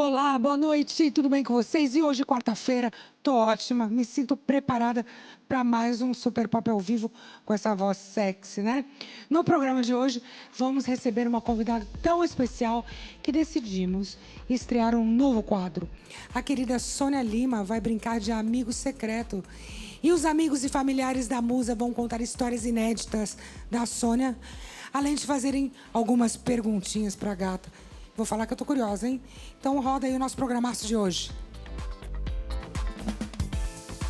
Olá, boa noite, tudo bem com vocês? E hoje, quarta-feira, tô ótima, me sinto preparada para mais um Super Pop ao vivo com essa voz sexy, né? No programa de hoje, vamos receber uma convidada tão especial que decidimos estrear um novo quadro. A querida Sônia Lima vai brincar de amigo secreto. E os amigos e familiares da Musa vão contar histórias inéditas da Sônia, além de fazerem algumas perguntinhas para a gata. Vou falar que eu tô curiosa, hein? Então roda aí o nosso programaço de hoje.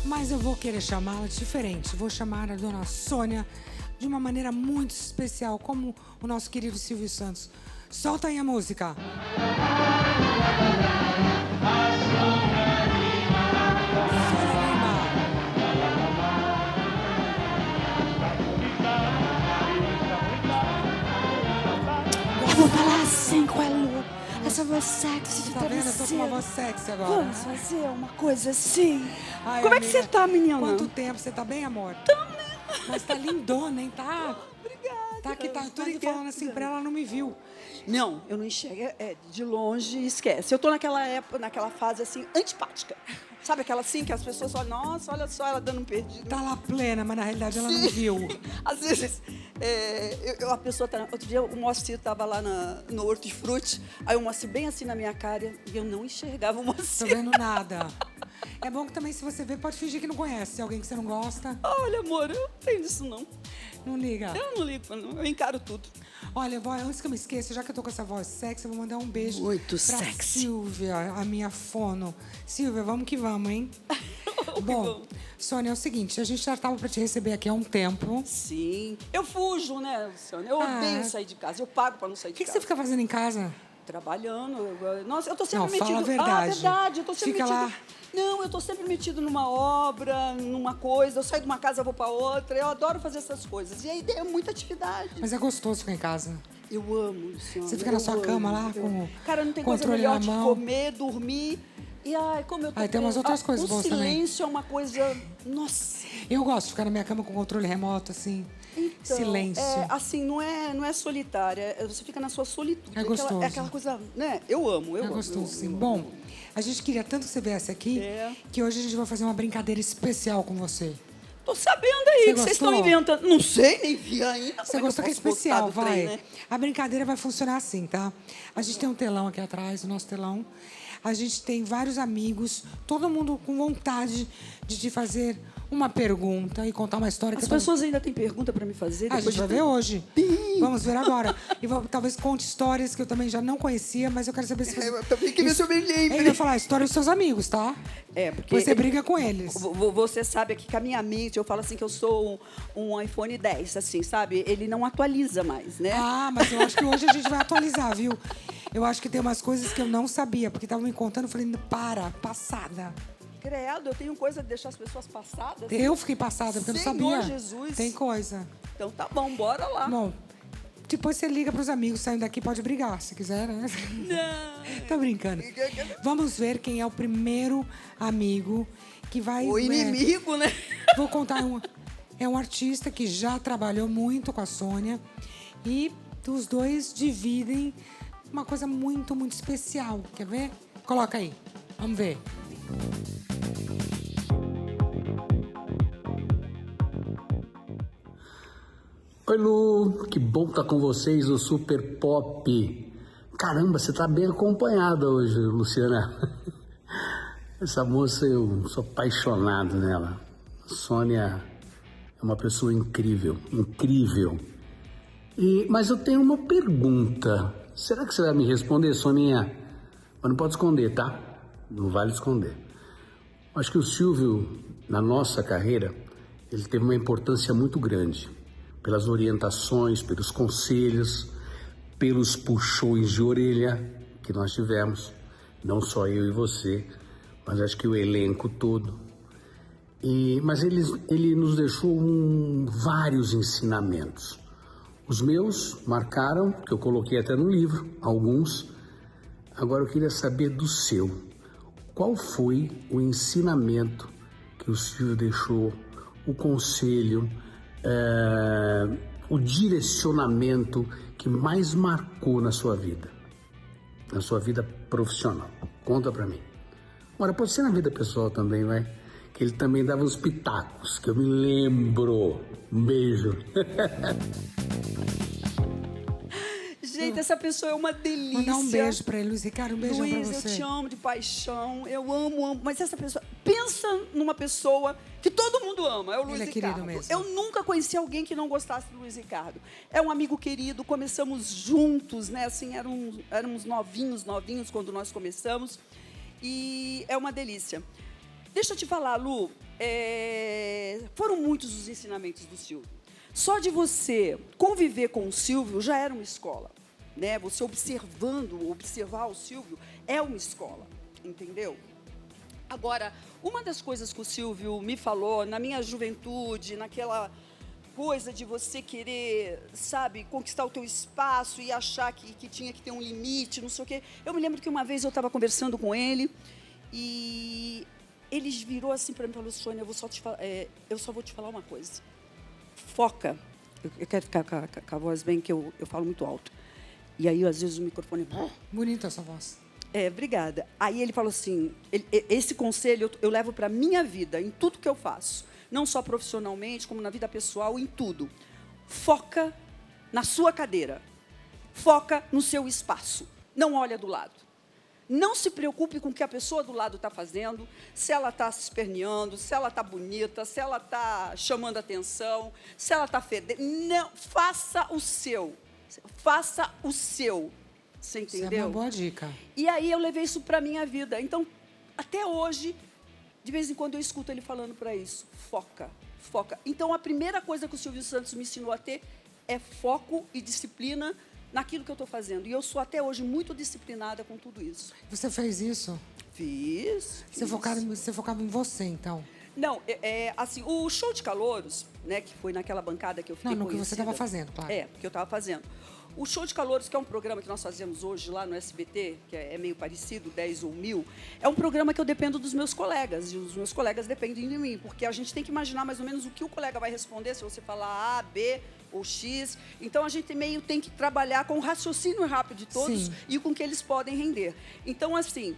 Mas eu vou querer chamá-la diferente. Vou chamar a dona Sônia de uma maneira muito especial, como o nosso querido Silvio Santos. Solta aí a música. Eu vou falar assim com a Lu. Essa voz sexy de Tá vendo? Eu tô com uma voz sexy agora. Vamos fazer uma coisa assim. Ai, Como é que amiga, você tá, menina? Quanto tempo? Você tá bem, amor? Também. Mas tá lindona, hein? Tá? Obrigada. Tá aqui, tá tudo Obrigada. falando assim pra ela, não me viu. Não, eu não enxergo. De longe, esquece. Eu tô naquela época, naquela fase assim, antipática. Sabe aquela assim que as pessoas falam, nossa, olha só, ela dando um perdido. Tá lá plena, mas na realidade ela não viu. Às vezes, a pessoa tá... Outro dia, o Moacir estava lá no Hortifruti, aí o Moacir bem assim na minha cara, e eu não enxergava o Tô Moacir. vendo nada. É bom que também, se você vê, pode fingir que não conhece. Se é alguém que você não gosta, Olha, amor, eu não tenho disso, não. não liga. Eu não ligo, não. Eu encaro tudo. Olha, antes que eu me esqueça, já que eu tô com essa voz sexy, eu vou mandar um beijo Muito pra sexy. Silvia, a minha fono. Silvia, vamos que vamos, hein? Bom, Sônia, é o seguinte, a gente já tava pra te receber aqui há um tempo. Sim. Eu fujo, né, Luciana? Eu odeio sair de casa. Eu pago pra não sair O de que, que casa. você fica fazendo em casa? Trabalhando. Nossa, eu tô sempre Não, metido... fala a verdade. Ah, verdade. Eu tô sempre Fica metido... lá. Não, eu tô sempre metido numa obra, numa coisa. Eu saio de uma casa, vou pra outra. Eu adoro fazer essas coisas. E a ideia é muita atividade. Mas é gostoso ficar em casa. Eu amo, Luciana. Você fica na sua cama lá, com Cara, não tem o coisa controle melhor na de mão. comer, dormir. E, ai, como eu tô... Aí tem umas outras coisas boas O também. silêncio é uma coisa... Nossa... Eu gosto de ficar na minha cama com controle remoto, assim. Então, Silêncio. assim, não é solitária. Você fica na sua solitude. É gostoso. É aquela coisa, né? Eu amo, eu É amo. gostoso, eu sim. amo. Bom, a gente queria tanto que você viesse aqui, que hoje a gente vai fazer uma brincadeira especial com você. Tô sabendo aí Você que vocês estão gostou? inventando. Não sei, nem vi ainda. Você Como gostou que é eu posso gostar especial, do vai. trem, né? A brincadeira vai funcionar assim, tá? A gente tem um telão aqui atrás, o nosso telão. A gente tem vários amigos, todo mundo com vontade de te fazer uma pergunta e contar uma história que As pessoas ainda têm pergunta para me fazer A depois gente vai de ver tanto- hoje. Vamos ver agora. E talvez conte histórias que eu também já não conhecia, mas eu quero saber se você... Eu também queria ver se eu me lembro. Eu ia falar a história dos seus amigos, tá? Porque Você briga com eles. Você sabe que com a minha mente, eu falo assim que eu sou um iPhone 10, assim, sabe? Ele não atualiza mais, né? Ah, mas eu acho que hoje a gente vai atualizar, viu? Eu acho que tem umas coisas que eu não sabia, porque estavam me contando, eu falei, passada. Credo, eu tenho coisa de deixar as pessoas passadas. Eu fiquei passada, porque eu não Senhor sabia. Jesus. Tem coisa. Então tá bom, bora lá. Bom, depois você liga pros amigos, saindo daqui, pode brigar, se quiser, né? Não. Tô brincando. Vamos ver quem é o primeiro amigo que vai... O inimigo, né? Vou contar é um artista que já trabalhou muito com a Sônia e os dois dividem uma coisa muito, muito especial. Quer ver? Coloca aí. Vamos ver. Oi, Lu, que bom estar com vocês no Super Pop. Caramba, você tá bem acompanhada hoje, Luciana. Essa moça, eu sou apaixonado nela. A Sônia é uma pessoa incrível, incrível. Mas eu tenho uma pergunta. Será que você vai me responder, Soninha? Mas não pode esconder, tá? Não vale esconder. Acho que o Silvio, na nossa carreira, ele teve uma importância muito grande. Pelas orientações, pelos conselhos, pelos puxões de orelha que nós tivemos. Não só eu e você, mas acho que o elenco todo. Mas ele nos deixou vários ensinamentos. Os meus marcaram, que eu coloquei até no livro, alguns. Agora eu queria saber do seu. Qual foi o ensinamento que o Silvio deixou, o conselho, o direcionamento que mais marcou na sua vida? na sua vida profissional? Conta pra mim. Agora, pode ser na vida pessoal também, vai? Que ele também dava uns pitacos, que eu me lembro. Um beijo. Gente, essa pessoa é uma delícia. Mandar um beijo pra ele, Luiz Ricardo, um beijão Luiz, pra você. eu te amo de paixão, eu amo, mas essa pessoa, pensa numa pessoa que todo mundo ama, é o Luiz Ele é Ricardo. querido mesmo. Eu nunca conheci alguém que não gostasse do Luiz Ricardo. É um amigo querido, começamos juntos, né? Assim, éramos novinhos quando nós começamos, e é uma delícia. Deixa eu te falar, Lu, foram muitos os ensinamentos do Silvio. Só de você conviver com o Silvio já era uma escola. Né? Você observar o Silvio é uma escola, entendeu? Agora, uma das coisas que o Silvio me falou na minha juventude, naquela coisa de você querer, sabe, conquistar o teu espaço e achar que tinha que ter um limite, não sei o quê. Eu me lembro que uma vez eu estava conversando com ele e ele virou assim para mim e falou: Sônia, eu só vou te falar uma coisa. Foca. Eu quero ficar com a voz bem, que eu falo muito alto. E aí, às vezes, o microfone... Bonita a sua voz. Obrigada. Aí ele falou assim, esse conselho eu levo para a minha vida, em tudo que eu faço. Não só profissionalmente, como na vida pessoal, em tudo. Foca na sua cadeira. Foca no seu espaço. Não olha do lado. Não se preocupe com o que a pessoa do lado está fazendo, se ela está se esperneando, se ela está bonita, se ela está chamando atenção, se ela está fedendo. Não, faça o seu. Faça o seu. Você entendeu? Isso é uma boa dica. E aí eu levei isso para a minha vida. Então, até hoje, de vez em quando eu escuto ele falando para isso. Foca, foca. Então, a primeira coisa que o Silvio Santos me ensinou a ter é foco e disciplina naquilo que eu estou fazendo. E eu sou até hoje muito disciplinada com tudo isso. Você fez isso? Fiz. Você focava em você, então? Não, assim, o show de calouros, né, que foi naquela bancada que eu fiquei Não, no que você conhecida. estava fazendo, claro. Que eu estava fazendo. O show de calouros, que é um programa que nós fazemos hoje lá no SBT, que é meio parecido, 10 ou 1000, é um programa que eu dependo dos meus colegas, e os meus colegas dependem de mim, porque a gente tem que imaginar mais ou menos o que o colega vai responder, se você falar A, B ou X. Então, a gente meio tem que trabalhar com o raciocínio rápido de todos. Sim. E com o que eles podem render. Então, assim...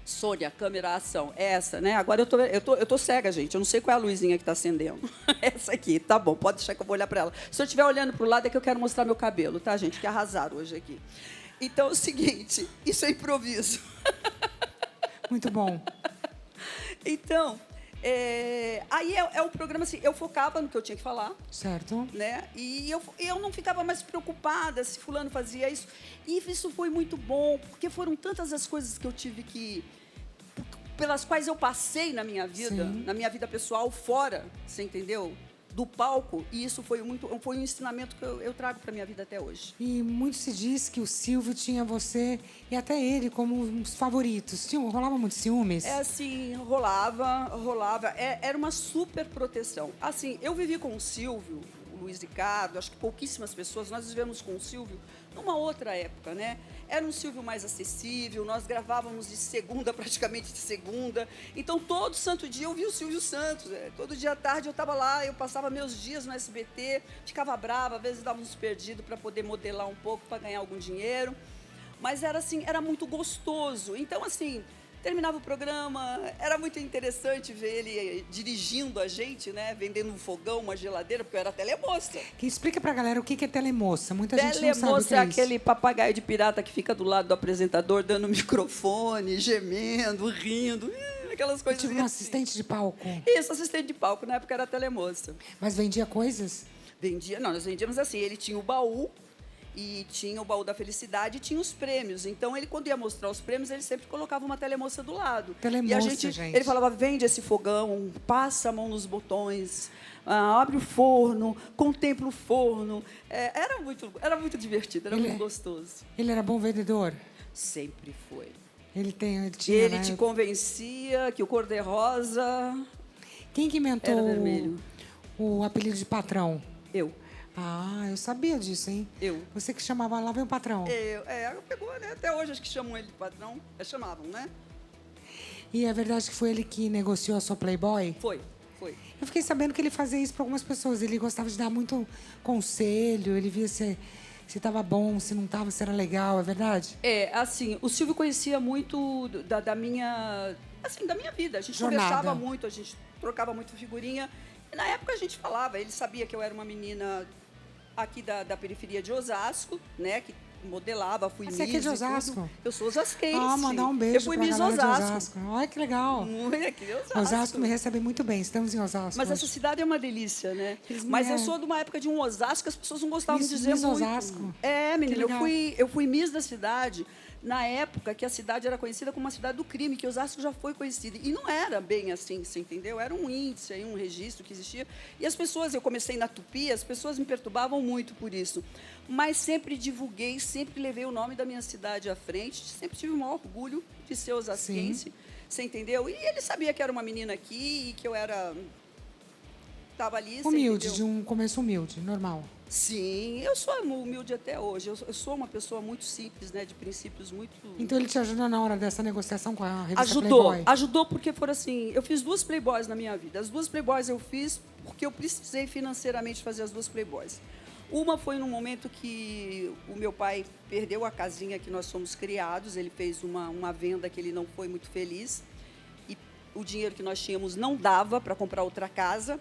Sônia, câmera, ação. É essa, né? Agora eu tô cega, gente. Eu não sei qual é a luzinha que está acendendo. Essa aqui, tá bom. Pode deixar que eu vou olhar para ela. Se eu estiver olhando para o lado, é que eu quero mostrar meu cabelo, tá, gente? Que arrasaram hoje aqui. Então, é o seguinte. Isso é improviso. Muito bom. Então, aí é um programa assim, eu focava no que eu tinha que falar. Certo. Né? E eu não ficava mais preocupada se fulano fazia isso. E isso foi muito bom, porque foram tantas as coisas que eu tive pelas quais eu passei na minha vida, Sim. na minha vida pessoal, fora, você entendeu? Do palco, e isso foi um ensinamento que eu trago para a minha vida até hoje. E muito se diz que o Silvio tinha você e até ele como uns favoritos. Rolava muito ciúmes? Assim, rolava. Era uma super proteção. Assim, eu vivi com o Silvio, o Luiz Ricardo, acho que pouquíssimas pessoas, nós vivemos com o Silvio numa outra época, né? Era um Silvio mais acessível, nós gravávamos de segunda, praticamente de segunda. Então, todo santo dia eu via o Silvio Santos. Todo dia à tarde eu estava lá, eu passava meus dias no SBT, ficava brava, às vezes dava uns perdidos para poder modelar um pouco, para ganhar algum dinheiro. Mas era assim, era muito gostoso. Então, assim, terminava o programa, era muito interessante ver ele dirigindo a gente, né? Vendendo um fogão, uma geladeira, porque eu era telemoça. Que explica pra galera o que é telemoça. Muita gente não sabe o que Telemoça é é isso. aquele papagaio de pirata que fica do lado do apresentador, dando microfone, gemendo, rindo, aquelas coisas Tipo um assim. assistente de palco. Isso, assistente de palco, na época era telemoça. Mas vendia coisas? Não, nós vendíamos assim, ele tinha o baú, e tinha o baú da felicidade e tinha os prêmios. Então, ele, quando ia mostrar os prêmios, ele sempre colocava uma telemoça do lado. Telemoça, e a gente. Ele falava, vende esse fogão, passa a mão nos botões, abre o forno, contempla o forno. Era muito divertido, era muito gostoso. Ele era bom vendedor? Sempre foi. Ele tinha, Ele né? te convencia que o cor-de-rosa Quem que inventou era vermelho. o apelido de patrão? Eu. Ah, eu sabia disso, hein? Eu. Você que chamava, lá vem o patrão. Pegou, né? Até hoje acho que chamam ele de patrão. Chamavam, né? E é verdade que foi ele que negociou a sua Playboy? Foi. Eu fiquei sabendo que ele fazia isso para algumas pessoas. Ele gostava de dar muito conselho, ele via se estava bom, se não estava, se era legal, é verdade? Assim, o Silvio conhecia muito da minha vida. A gente conversava muito, a gente trocava muito figurinha. E na época a gente falava, ele sabia que eu era uma menina aqui da periferia de Osasco, né? Que modelava, fui Miss. Você é aqui de Osasco? Tudo. Eu sou osasquense. Mandar um beijo eu fui pra Miss galera de Osasco. Olha que legal. Aqui de Osasco. Osasco me recebe muito bem, estamos em Osasco. Mas hoje. essa cidade é uma delícia, né? Mas eu sou de uma época de um Osasco que as pessoas não gostavam de dizer Miss muito. Osasco. Menina, Que legal. eu fui Miss da cidade na época que a cidade era conhecida como uma cidade do crime, que Osasco já foi conhecida. E não era bem assim, você entendeu? Era um índice, aí, um registro que existia. E as pessoas, eu comecei na Tupi, as pessoas me perturbavam muito por isso. Mas sempre divulguei, sempre levei o nome da minha cidade à frente, sempre tive o maior orgulho de ser osasquense, você entendeu? E ele sabia que era uma menina aqui e que eu estava ali. Humilde, de um começo humilde, normal. Sim, eu sou humilde até hoje. Eu sou uma pessoa muito simples, né, de princípios muito... Então ele te ajudou na hora dessa negociação com a revista Playboy? Ajudou porque foram assim, eu fiz 2 Playboys na minha vida. As 2 Playboys eu fiz porque eu precisei financeiramente fazer as 2 Playboys. Uma foi num momento que o meu pai perdeu a casinha que nós fomos criados, ele fez uma venda que ele não foi muito feliz, e o dinheiro que nós tínhamos não dava para comprar outra casa,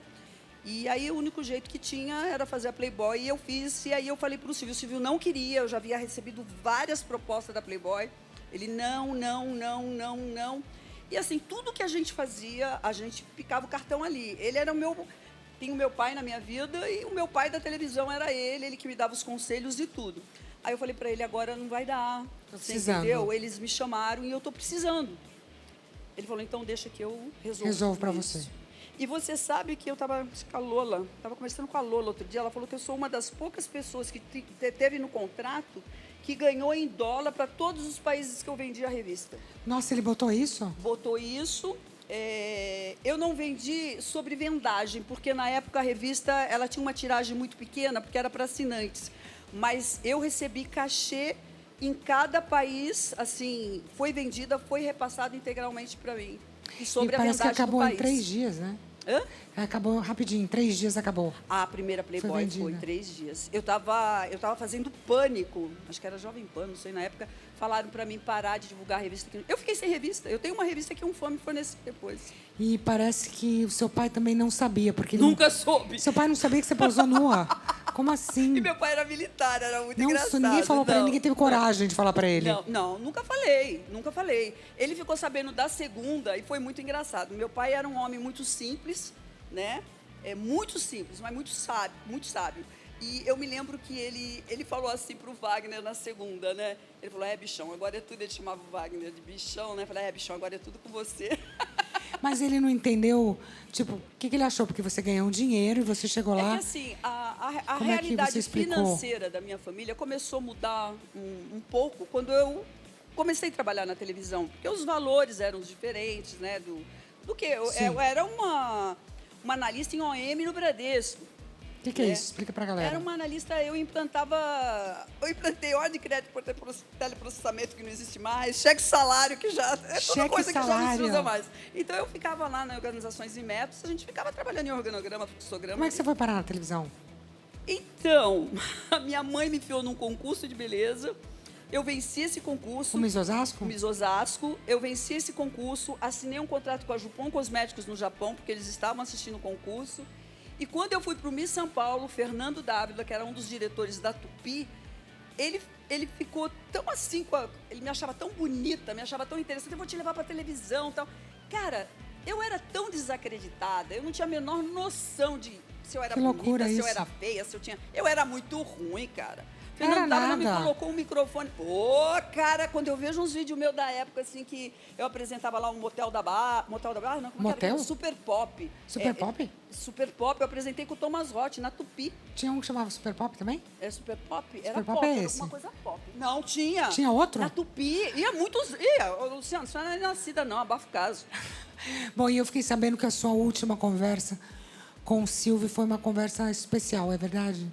e aí o único jeito que tinha era fazer a Playboy, e eu fiz, e aí eu falei para o Silvio não queria, eu já havia recebido várias propostas da Playboy, ele não, e assim, tudo que a gente fazia, a gente picava o cartão ali, ele era tinha o meu pai na minha vida e o meu pai da televisão era ele que me dava os conselhos e tudo. Aí eu falei para ele, agora não vai dar, você entendeu? Eles me chamaram e eu estou precisando. Ele falou, então deixa que eu resolvo para você. E você sabe que eu estava com a Lola, estava conversando com a Lola outro dia, ela falou que eu sou uma das poucas pessoas que teve no contrato que ganhou em dólar para todos os países que eu vendi a revista. Nossa, ele botou isso? Botou isso. Eu não vendi sobre vendagem, porque na época a revista ela tinha uma tiragem muito pequena, porque era para assinantes. Mas eu recebi cachê em cada país, assim, foi vendida, foi repassado integralmente para mim. E sobre e parece a vendagem que acabou do em país. 3 dias, né? Hã? Acabou rapidinho, em 3 dias acabou. A primeira Playboy foi 3 dias. Eu tava fazendo Pânico, acho que era Jovem Pan, não sei, na época, falaram para mim parar de divulgar a revista. Eu fiquei sem revista. Eu tenho uma revista que um fã me forneceu depois. E parece que o seu pai também não sabia, porque... Nunca soube. Seu pai não sabia que você posou nua? Como assim? E meu pai era militar, era muito engraçado. Ninguém falou para ele, ninguém teve coragem de falar para ele. Não, nunca falei. Ele ficou sabendo da segunda e foi muito engraçado. Meu pai era um homem muito simples, né? Muito simples, mas muito sábio. E eu me lembro que ele falou assim pro Wagner na segunda, né? Ele falou, bichão, agora é tudo. Ele chamava o Wagner de bichão, né? Eu falei, bichão, agora é tudo com você. Mas ele não entendeu, tipo, o que ele achou? Porque você ganhou um dinheiro e você chegou lá... É que assim, a realidade financeira da minha família começou a mudar um pouco quando eu comecei a trabalhar na televisão. Porque os valores eram diferentes, né? Do que eu era uma analista em OM no Bradesco. O que é isso? Explica pra galera. Era uma analista, eu implantei ordem de crédito por teleprocessamento que não existe mais, cheque salário que já é toda coisa que já não se usa mais. Então eu ficava lá nas organizações e métodos, a gente ficava trabalhando em organograma, fluxograma. Como é que você foi parar na televisão? Então, a minha mãe me enfiou num concurso de beleza. Eu venci esse concurso. O Miss Osasco? Miss Osasco. Eu venci esse concurso, assinei um contrato com a Jupon Cosméticos no Japão, porque eles estavam assistindo o concurso. E quando eu fui para o Miss São Paulo, Fernando Dávila, que era um dos diretores da Tupi, ele ficou tão assim, ele me achava tão bonita, me achava tão interessante, eu vou te levar para a televisão e tal. Cara, eu era tão desacreditada, eu não tinha a menor noção de se eu era bonita, se eu era feia, se eu tinha... Eu era muito ruim, cara. Fernando Dávila me colocou um microfone. Cara, quando eu vejo uns vídeos meus da época, assim, que eu apresentava lá um Motel da Barra, não, como Motel? Era? Super Pop. Super Pop? Super Pop, eu apresentei com o Thomas Roth, na Tupi. Tinha um que chamava Super Pop também? Super Pop? Super Pop é esse? Uma coisa pop. Não, tinha. Tinha outro? Na Tupi. Luciano, você não é nascida não, abafa o caso. Bom, e eu fiquei sabendo que a sua última conversa com o Silvio foi uma conversa especial, é verdade?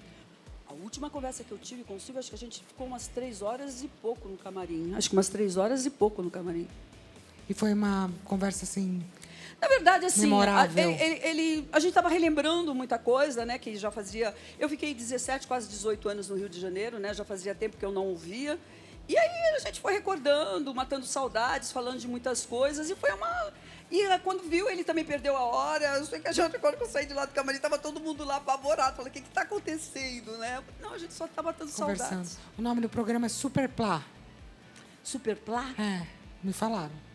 A última conversa que eu tive com o Silvio, acho que a gente ficou umas 3 horas e pouco no camarim. Acho que umas 3 horas e pouco no camarim. E foi uma conversa assim... Na verdade, assim, Memorável. a gente estava relembrando muita coisa, né? Que já fazia... Eu fiquei 17, quase 18 anos no Rio de Janeiro, né? Já fazia tempo que eu não o via. E aí a gente foi recordando, matando saudades, falando de muitas coisas. E foi uma... E quando viu, ele também perdeu a hora. Eu sei que a gente, quando eu saí de lá do camarim, estava todo mundo lá apavorado. Falei, o que está acontecendo, né? Eu falei, não, a gente só está matando Conversando. saudades. O nome do programa é Superplá. Superplá? É, me falaram.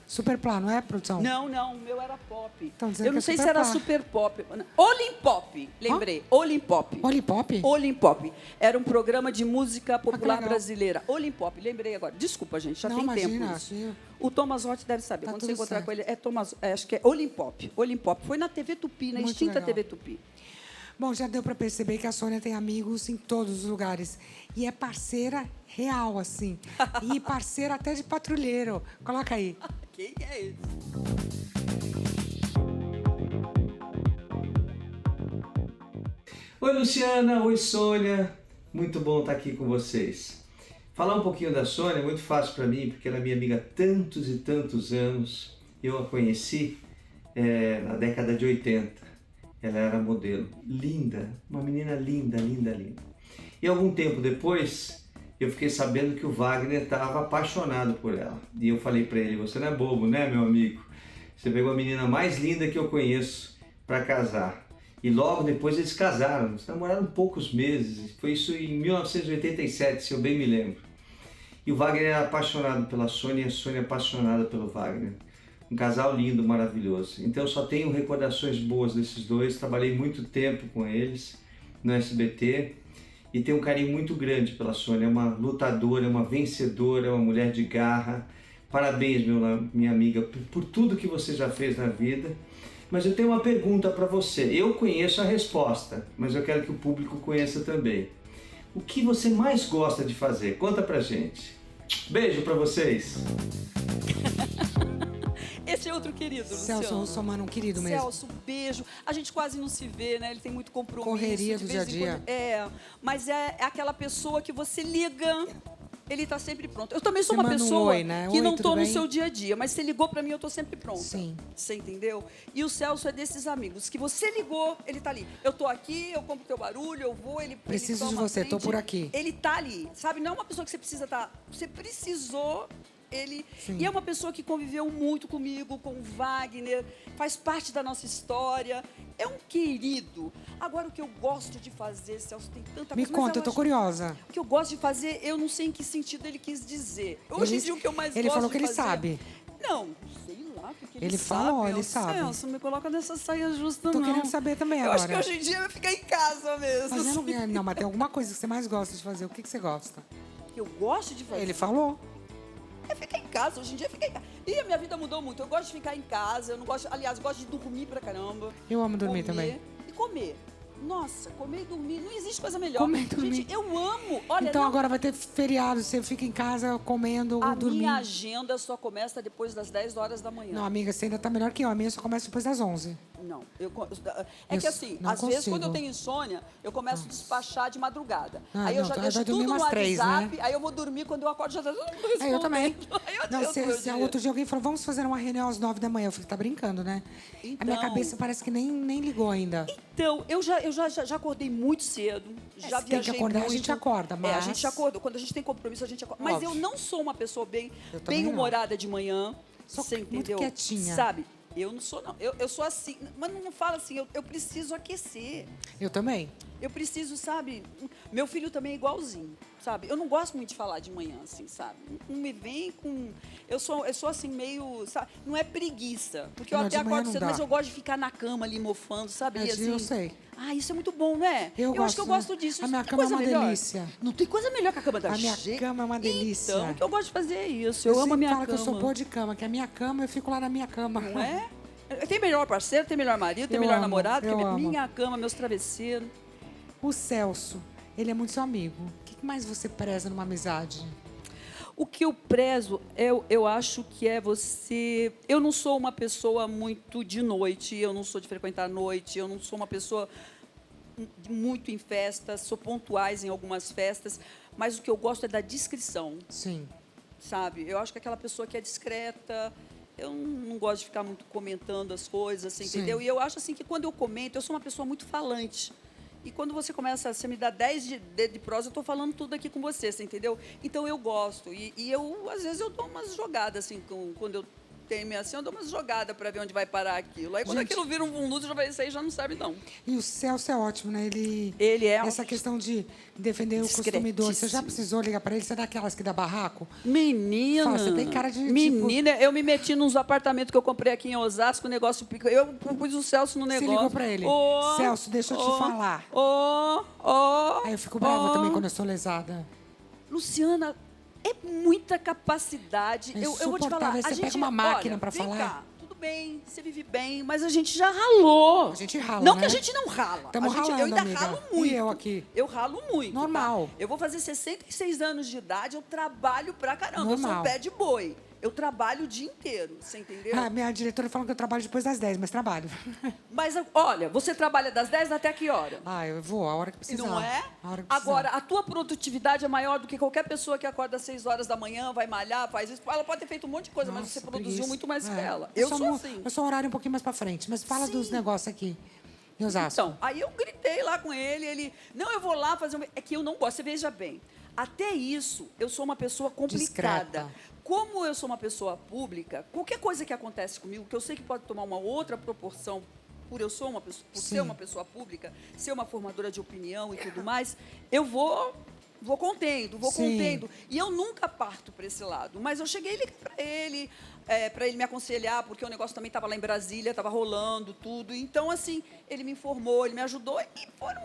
Superplá, não é, produção? Não, o meu era pop. Estão dizendo Eu não que é sei se era Superplá. super pop. Olimpop, lembrei. Olimpop. Olipop? Olimpop. Era um programa de música popular legal. brasileira. Olimpop, lembrei agora. Desculpa, gente, já Não, tem imagina, tempo isso. achei- O Thomas Roth deve saber. Tá Quando você tudo encontrar certo. com ele, acho que é Olimpop. Olimpop. Foi na TV Tupi, na Muito extinta legal. TV Tupi. Bom, já deu para perceber que a Sônia tem amigos em todos os lugares. E é parceira real, assim. E parceira até de patrulheiro. Coloca aí. Quem é esse? Oi, Luciana. Oi, Sônia. Muito bom estar aqui com vocês. Falar um pouquinho da Sônia é muito fácil para mim, porque ela é minha amiga há tantos e tantos anos. Eu a conheci na década de 80. Ela era modelo. Linda. Uma menina linda, linda, linda. E algum tempo depois, eu fiquei sabendo que o Wagner estava apaixonado por ela. E eu falei para ele, você não é bobo, né, meu amigo? Você pegou a menina mais linda que eu conheço para casar. E logo depois eles casaram, eles namoraram poucos meses, foi isso em 1987, se eu bem me lembro. E o Wagner era apaixonado pela Sônia e a Sônia apaixonada pelo Wagner. Um casal lindo, maravilhoso. Então eu só tenho recordações boas desses dois, trabalhei muito tempo com eles no SBT e tenho um carinho muito grande pela Sônia, é uma lutadora, é uma vencedora, é uma mulher de garra. Parabéns, minha amiga, por tudo que você já fez na vida. Mas eu tenho uma pergunta para você. Eu conheço a resposta, mas eu quero que o público conheça também. O que você mais gosta de fazer? Conta pra gente. Beijo para vocês. Esse é outro querido, Celso Luciano. Russomano, um querido mesmo. Celso, beijo. A gente quase não se vê, né? Ele tem muito compromisso. Correria de do vez dia a em quando- mas é aquela pessoa que você liga, ele está sempre pronto. Eu também sou Você uma manda um pessoa oi, né? que Oi, não tudo estou no bem? seu dia a dia, mas você ligou para mim, eu estou sempre pronta. Sim. Você entendeu? E o Celso é desses amigos que você ligou, ele está ali. Eu estou aqui, eu compro teu barulho, eu vou, ele Preciso ele de toma você, tô frente. por aqui. Ele tá ali, sabe? Não é uma pessoa que você precisa estar. Você precisou. Ele, Sim. e é uma pessoa que conviveu muito comigo, com o Wagner, faz parte da nossa história, é um querido. Agora, o que eu gosto de fazer, Celso, tem tanta Me coisa... mas conta, eu tô acho- curiosa. O que eu gosto de fazer, eu não sei em que sentido ele quis dizer. Hoje em dia, o que eu mais Ele gosto falou de que ele fazer- sabe. Não, sei lá o que ele Ele sabe. falou, ele Ô, sabe. Celso, não me coloca nessa saia justa, Tô não. querendo saber também Eu acho que agora. hoje em dia vai ficar em casa mesmo. Mas eu não, mas tem alguma coisa que você mais gosta de fazer. O que você gosta? Que eu gosto de fazer. Ele falou. É ficar em casa, hoje em dia é ficar em casa. E a minha vida mudou muito. Eu gosto de ficar em casa, eu não gosto, aliás, eu gosto de dormir pra caramba. Eu amo dormir Comer também. E comer. Nossa, comer e dormir, não existe coisa melhor. Comer e dormir. Gente, eu amo. Olha, Então não, agora vai ter feriado, você fica em casa comendo a ou dormindo. minha agenda só começa depois das 10 horas da manhã. Não, amiga, você ainda tá melhor que eu. A minha só começa depois das 11. Não, é Eu que assim, não às vezes consigo. quando eu tenho insônia, eu começo a despachar de madrugada. Ah, aí eu não, já então deixo vai dormir tudo no umas 3, WhatsApp, né? aí eu vou dormir, quando eu acordo já tá todo mundo respondendo. Eu também. Ai, meu Não, Deus, meu se dia. outro dia alguém falou, vamos fazer uma reunião às 9 da manhã. Eu falei, tá brincando, né? A minha Então. cabeça parece que nem ligou ainda. Então, eu já acordei muito cedo, já se tem que viajei acordar, a muito. gente acorda, É, a mas- gente acorda. Quando a gente tem compromisso, a gente acorda. Mas Óbvio. eu não sou uma pessoa Eu também não. bem-humorada de manhã. Sou você muito entendeu? quietinha. Sabe? Eu não sou, não. Eu sou assim. Mas não fala assim, eu preciso aquecer. Eu também. Eu preciso, sabe? Meu filho também é igualzinho, sabe? Eu não gosto muito de falar de manhã, assim, sabe? Não me vem com... Eu sou assim, meio... Sabe? Não é preguiça, porque eu Não, até de manhã acordo não cedo, dá. mas eu gosto de ficar na cama ali mofando, sabe? É, E, assim, eu sei. Ah, isso é muito bom, né? Eu acho que eu gosto, gosto né? disso. A minha Tem cama é coisa uma melhor? delícia. Não tem coisa melhor que a cama da A minha gente. cama é uma delícia. Então, o que eu gosto de fazer é isso. Eu amo a sempre minha falo cama. que eu sou boa de cama, que a minha cama, eu fico lá na minha cama. Não é? Tem melhor parceiro, tem melhor marido, tem Eu melhor amo, namorado, eu tem amo. minha cama, meus travesseiros. O Celso, ele é muito seu amigo. O que mais você preza numa amizade? O que eu prezo, eu acho que é você... Eu não sou uma pessoa muito de noite, eu não sou de frequentar a noite, eu não sou uma pessoa muito em festas, sou pontuais em algumas festas, mas o que eu gosto é da discrição, Sim. sabe? Eu acho que aquela pessoa que é discreta, eu não gosto de ficar muito comentando as coisas, assim, Sim. entendeu? E eu acho assim que quando eu comento, eu sou uma pessoa muito falante. E quando você me dá 10 de prosa, eu estou falando tudo aqui com você entendeu? Então eu gosto. E eu, às vezes, eu dou umas jogadas, assim, quando eu tenho assim, eu dou umas jogadas para ver onde vai parar aquilo. Aí quando aquilo vira um vundudo, já vai sair, já não serve, não. E o Celso é ótimo, né? Ele é essa questão de defender o consumidor. Você já precisou ligar para ele? Você é daquelas que dá barraco? Menina! Fala, você tem cara de... Menina, eu me meti nos apartamentos que eu comprei aqui em Osasco, o negócio... Eu pus o Celso no negócio. Você ligou para ele? Celso, deixa eu te falar. Aí eu fico brava também quando eu sou lesada. Luciana... É muita capacidade. É eu vou te falar. Aí você pega uma máquina para falar. Cá, tudo bem, você vive bem, mas a gente já ralou. A gente rala, não né? que a gente não rala. Estamos ralando, eu ainda amiga. ralo muito. E eu aqui? Eu ralo muito. Normal. Tá? Eu vou fazer 66 anos de idade, eu trabalho pra caramba. Normal. Eu sou pé de boi. Eu trabalho o dia inteiro, você entendeu? Minha diretora falou que eu trabalho depois das 10, mas trabalho. Mas, olha, você trabalha das 10 até que hora? Eu vou a hora que precisar. Não é? A hora que precisar. Agora, a tua produtividade é maior do que qualquer pessoa que acorda às 6 horas da manhã, vai malhar, faz isso. Ela pode ter feito um monte de coisa, mas você produziu muito mais que ela. Eu sou assim. Eu sou um horário um pouquinho mais pra frente, mas fala dos negócios aqui. Em Osasco. Então, aí eu gritei lá com ele, não, eu vou lá fazer um... É que eu não gosto, você veja bem. Até isso, eu sou uma pessoa complicada. Discreta. Como eu sou uma pessoa pública, qualquer coisa que acontece comigo, que eu sei que pode tomar uma outra proporção por ser uma pessoa pública, ser uma formadora de opinião e tudo mais, eu vou contendo. E eu nunca parto para esse lado. Mas eu cheguei e liguei para ele me aconselhar, porque o negócio também estava lá em Brasília, estava rolando tudo. Então, assim, ele me informou, ele me ajudou e foram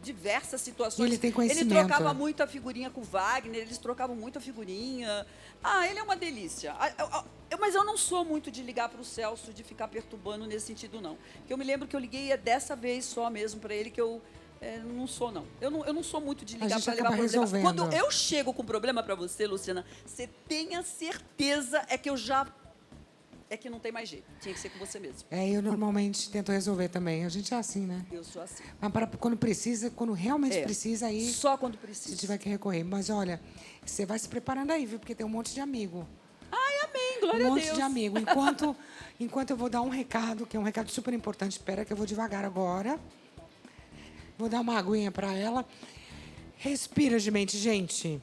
diversas situações. E ele tem conhecimento. Ele trocava muita figurinha com o Wagner, eles trocavam muita figurinha. Ele é uma delícia. Mas eu não sou muito de ligar para o Celso, de ficar perturbando nesse sentido, não. Porque eu me lembro que eu liguei dessa vez só mesmo para ele, que eu não sou, não. Eu não sou muito de ligar para levar problema. Quando eu chego com problema para você, Luciana, você tenha certeza que não tem mais jeito. Tinha que ser com você mesmo. Eu normalmente tento resolver também. A gente é assim, né? Eu sou assim. Mas quando precisa, quando realmente precisa, aí... Só quando precisa. Se tiver que recorrer. Mas, olha, você vai se preparando aí, viu? Porque tem um monte de amigo. Amém. Glória a Deus. Um monte de amigo. Enquanto eu vou dar um recado, que é um recado super importante. Espera que eu vou devagar agora. Vou dar uma aguinha para ela. Respira de mente, gente.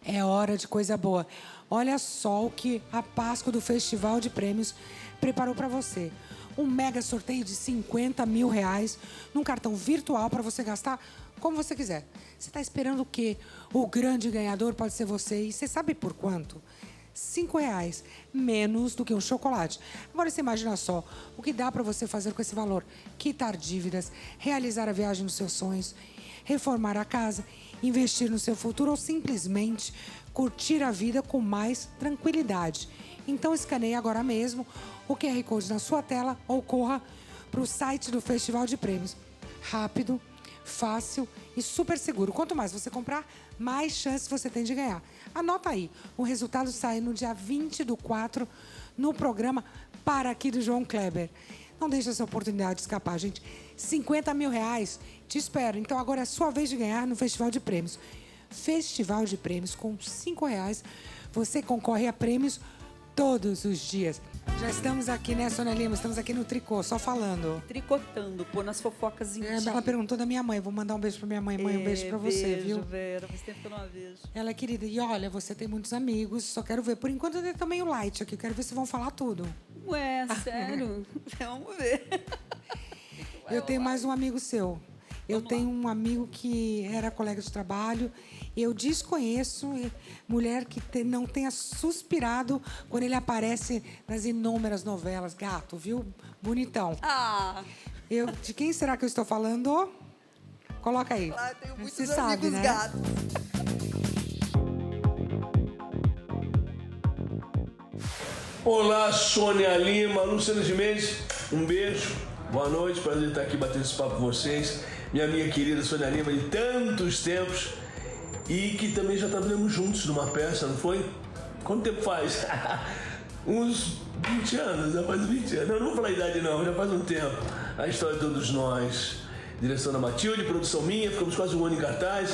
É hora de coisa boa. Olha só o que a Páscoa do Festival de Prêmios preparou para você. Um mega sorteio de R$50 mil num cartão virtual para você gastar como você quiser. Você está esperando o quê? O grande ganhador pode ser você. E você sabe por quanto? R$5, menos do que um chocolate. Agora você imagina só o que dá para você fazer com esse valor. Quitar dívidas, realizar a viagem dos seus sonhos, reformar a casa, investir no seu futuro ou simplesmente curtir a vida com mais tranquilidade. Então escaneie agora mesmo o QR Code na sua tela ou corra para o site do Festival de Prêmios. Rápido, fácil e super seguro. Quanto mais você comprar, mais chances você tem de ganhar. Anota aí, o resultado sai no dia 20/4 no programa Para Aqui do João Kleber. Não deixe essa oportunidade escapar, gente. R$50 mil te espero. Então agora é a sua vez de ganhar no Festival de Prêmios. Festival de Prêmios com R$5. Você concorre a prêmios todos os dias. Já estamos aqui, né, Sônia Lima? Estamos aqui no Tricô, só falando. Tricotando, pôr nas fofocas íntimas. Ela perguntou da minha mãe. Vou mandar um beijo pra minha mãe. Mãe, um beijo pra você, viu? Vera, faz tempo que eu não a vejo. Ela é querida. E olha, você tem muitos amigos. Só quero ver. Por enquanto, eu tenho também o Light aqui. Eu quero ver se vão falar tudo. Ué, sério? Vamos ver. Eu tenho mais um amigo seu. Eu tenho um amigo que era colega de trabalho. Eu desconheço mulher que não tenha suspirado quando ele aparece nas inúmeras novelas. Gato, viu? Bonitão. De quem será que eu estou falando? Coloca aí. Eu tenho muitos Você amigos sabe, né? gatos. Olá, Sônia Lima, Luciana Gimenez, um beijo, boa noite, prazer estar aqui batendo esse papo com vocês. Minha amiga querida Sônia Lima, de tantos tempos, e que também já trabalhamos juntos numa peça, não foi? Quanto tempo faz? Uns 20 anos, já faz 20 anos. Não vou falar a idade não, já faz um tempo. A história de todos nós. Direção da Matilde, produção minha, ficamos quase um ano em cartaz.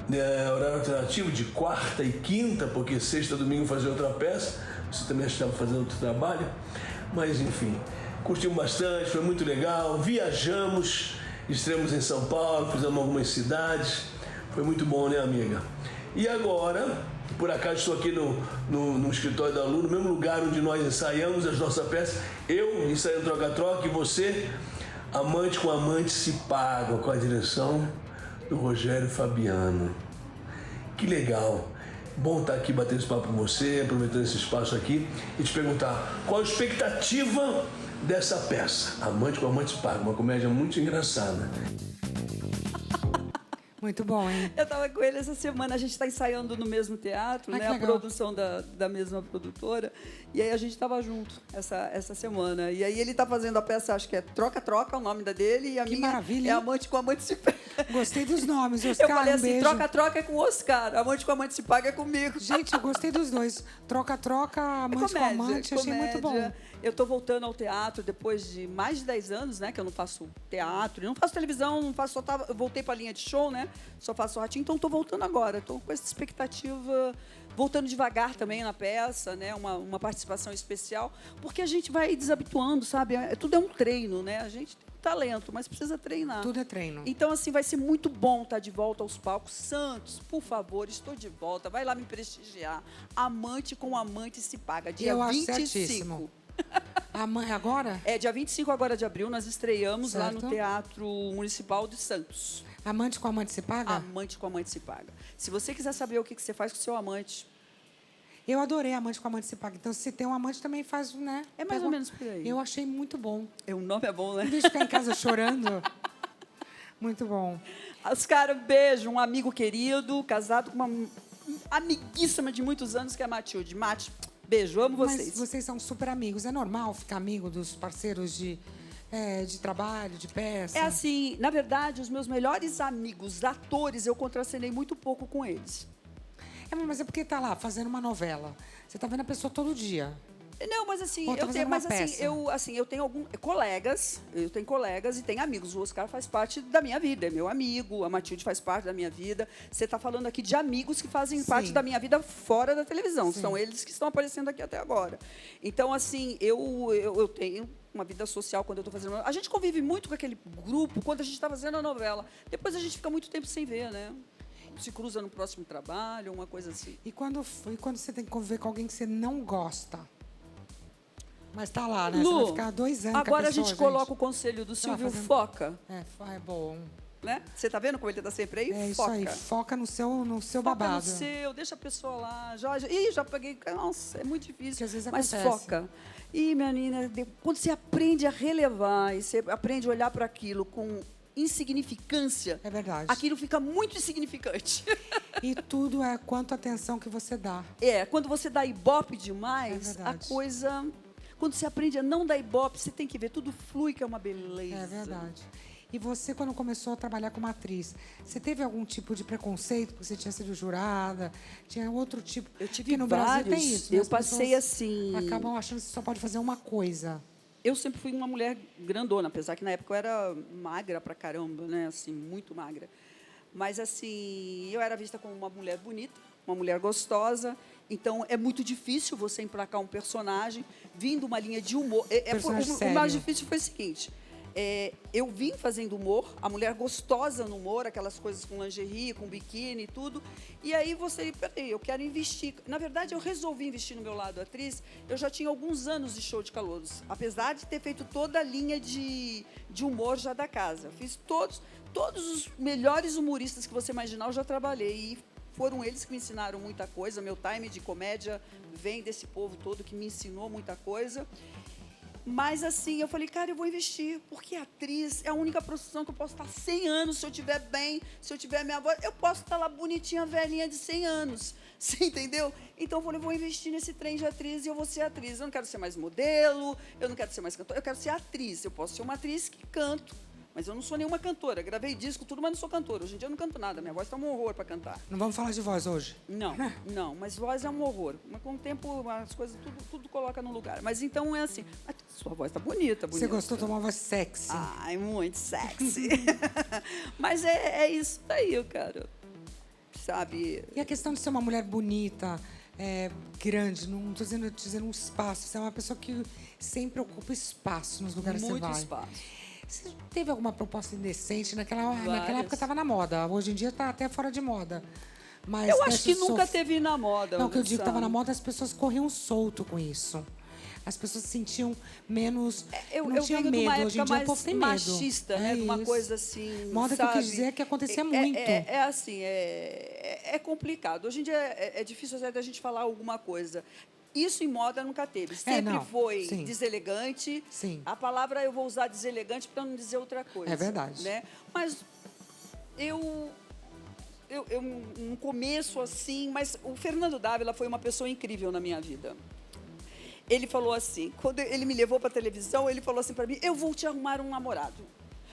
Horário alternativo de quarta e quinta, porque sexta e domingo fazia outra peça. você também acha que estava fazendo outro trabalho, mas enfim, curtimos bastante, foi muito legal, viajamos, estreamos em São Paulo, cruzamos algumas cidades, foi muito bom, né, amiga? E agora, por acaso estou aqui no escritório da Lu, no mesmo lugar onde nós ensaiamos as nossas peças, eu ensaiando Troca-Troca e você, Amante com Amante se Paga, com a direção do Rogério Fabiano. Que legal! Bom estar aqui batendo esse papo com você, aproveitando esse espaço aqui e te perguntar qual a expectativa dessa peça, Amante com Amante se Paga, uma comédia muito engraçada. Muito bom, hein? Eu estava com ele essa semana, a gente está ensaiando no mesmo teatro, Ai, né? que A legal. produção da mesma produtora. E aí a gente estava junto essa semana. E aí ele está fazendo a peça, acho que é Troca-Troca, o nome da dele, e a Que minha maravilha, é hein? Amante com Amante se Paga. Gostei dos nomes. Oscar, Eu falei um assim, beijo. Troca-Troca é com o Oscar, Amante com Amante se Paga é comigo. Gente, eu gostei dos dois. Troca-troca, amante com amante, achei muito bom. Eu estou voltando ao teatro depois de mais de 10 anos, né? Que eu não faço teatro, não faço televisão, não faço eu voltei para a linha de show, né? Só faço ratinho, então estou voltando agora. Estou com essa expectativa, voltando devagar também na peça, né? Uma participação especial, porque a gente vai desabituando, sabe? Tudo é um treino, né? A gente tem talento, mas precisa treinar. Tudo é treino. Então, assim, vai ser muito bom estar de volta aos palcos. Santos, por favor, estou de volta. Vai lá me prestigiar. Amante com Amante se Paga, dia Eu acho 25. certíssimo. Agora? É, dia 25 agora de abril, nós estreamos lá Certo. no Teatro Municipal de Santos. Amante com amante se paga? Amante com Amante se Paga. Se você quiser saber o que você faz com o seu amante, Eu adorei amante com amante se paga. Então, se tem um amante, também faz, né? é mais ou menos por aí. Eu achei muito bom. O nome é bom, né? Em vez de ficar em casa chorando. Muito bom. Oscar, um beijo, um amigo querido, casado com uma amiguíssima de muitos anos, que é a Matilde. Mati, beijo, amo vocês. Mas vocês são super amigos. É normal ficar amigo dos parceiros de trabalho, de peça? É assim, na verdade, os meus melhores amigos, atores, eu contracenei muito pouco com eles. Mas é porque tá lá fazendo uma novela. Você tá vendo a pessoa todo dia. Não, mas assim, Ou tá fazendo uma peça. eu tenho alguns colegas e tenho amigos. O Oscar faz parte da minha vida, é meu amigo, a Matilde faz parte da minha vida. Você está falando aqui de amigos que fazem Sim. parte da minha vida fora da televisão. Sim. São eles que estão aparecendo aqui até agora. Então, assim, eu tenho uma vida social quando eu estou fazendo. A gente convive muito com aquele grupo quando a gente está fazendo a novela. Depois a gente fica muito tempo sem ver, né? Se cruza no próximo trabalho, uma coisa assim. E quando você tem que conviver com alguém que você não gosta? Mas tá lá, né? Você Lu, vai ficar 2 anos com agora a pessoa, a gente coloca o conselho do Silvio fazendo- Foca. É bom. Né? Você tá vendo como ele tá sempre aí? É isso Foca. aí. Foca no seu Foca babado. no seu, deixa a pessoa lá. Já peguei. Nossa, é muito difícil. Que às vezes mas acontece. foca. E, menina, quando você aprende a relevar e você aprende a olhar para aquilo com insignificância, É verdade. aquilo fica muito insignificante. E tudo é quanto atenção que você dá. Quando você dá ibope É demais, a verdade. coisa. Quando você aprende a não dar ibope, você tem que ver, tudo flui, que é uma beleza. É verdade. E você, quando começou a trabalhar como atriz, você teve algum tipo de preconceito? Porque você tinha sido jurada? Tinha outro tipo? Eu tive Porque no Brasil tem vários. isso. Né? Eu As passei pessoas assim. acabam achando que você só pode fazer uma coisa. Eu sempre fui uma mulher grandona, apesar que na época eu era magra pra caramba, né? Assim, muito magra. Mas, assim, eu era vista como uma mulher bonita, uma mulher gostosa. Então, é muito difícil você emplacar um personagem vindo uma linha de humor. Personagem O mais sério. difícil foi o seguinte. Eu vim fazendo humor, a mulher gostosa no humor, aquelas coisas com lingerie, com biquíni e tudo. E aí peraí, eu quero investir. Na verdade, eu resolvi investir no meu lado atriz. Eu já tinha alguns anos de show de calouros, apesar de ter feito toda a linha de humor já da casa. Fiz todos os melhores humoristas que você imaginar, eu já trabalhei. E foram eles que me ensinaram muita coisa. Meu time de comédia vem desse povo todo que me ensinou muita coisa. Mas, assim, eu falei, cara, eu vou investir, porque atriz é a única profissão que eu posso estar 100 anos, se eu estiver bem, se eu tiver minha voz, eu posso estar lá bonitinha, velhinha de 100 anos, você entendeu? Então, eu falei, vou investir nesse trem de atriz e eu vou ser atriz. Eu não quero ser mais modelo, eu não quero ser mais cantora, eu quero ser atriz. Eu posso ser uma atriz que canto, mas eu não sou nenhuma cantora. Gravei disco, tudo, mas não sou cantora. Hoje em dia eu não canto nada, minha voz está um horror para cantar. Não vamos falar de voz hoje. Não, mas voz é um horror. Mas com o tempo as coisas tudo coloca no lugar. Mas então é assim, mas sua voz tá bonita. Você gostou de uma voz sexy. Ai, muito sexy. Mas é isso daí, cara. Sabe? E a questão de ser uma mulher bonita, grande, não estou dizendo um espaço. Você é uma pessoa que sempre ocupa espaço nos lugares que você Muito vai. espaço. Você teve alguma proposta indecente? Naquela Várias. época estava na moda. Hoje em dia está até fora de moda. Mas Eu acho que dessas nunca sof- teve na moda. Não, que eu digo que estava na sabe? moda, as pessoas corriam solto com isso. As pessoas se sentiam menos. Eu não tinha venho de medo. uma Hoje em época dia o mais povo tem medo. machista, né? De uma isso. coisa assim. Moda sabe? que eu quis dizer é que acontecia muito. É assim, é complicado. Hoje em dia é difícil até da gente falar alguma coisa. Isso em moda nunca teve. Sempre não. foi Sim. deselegante. Sim. A palavra eu vou usar deselegante para não dizer outra coisa. É verdade. Né? Mas eu no começo assim, mas o Fernando Dávila foi uma pessoa incrível na minha vida. Ele falou assim, quando ele me levou para a televisão, ele falou assim para mim: eu vou te arrumar um namorado.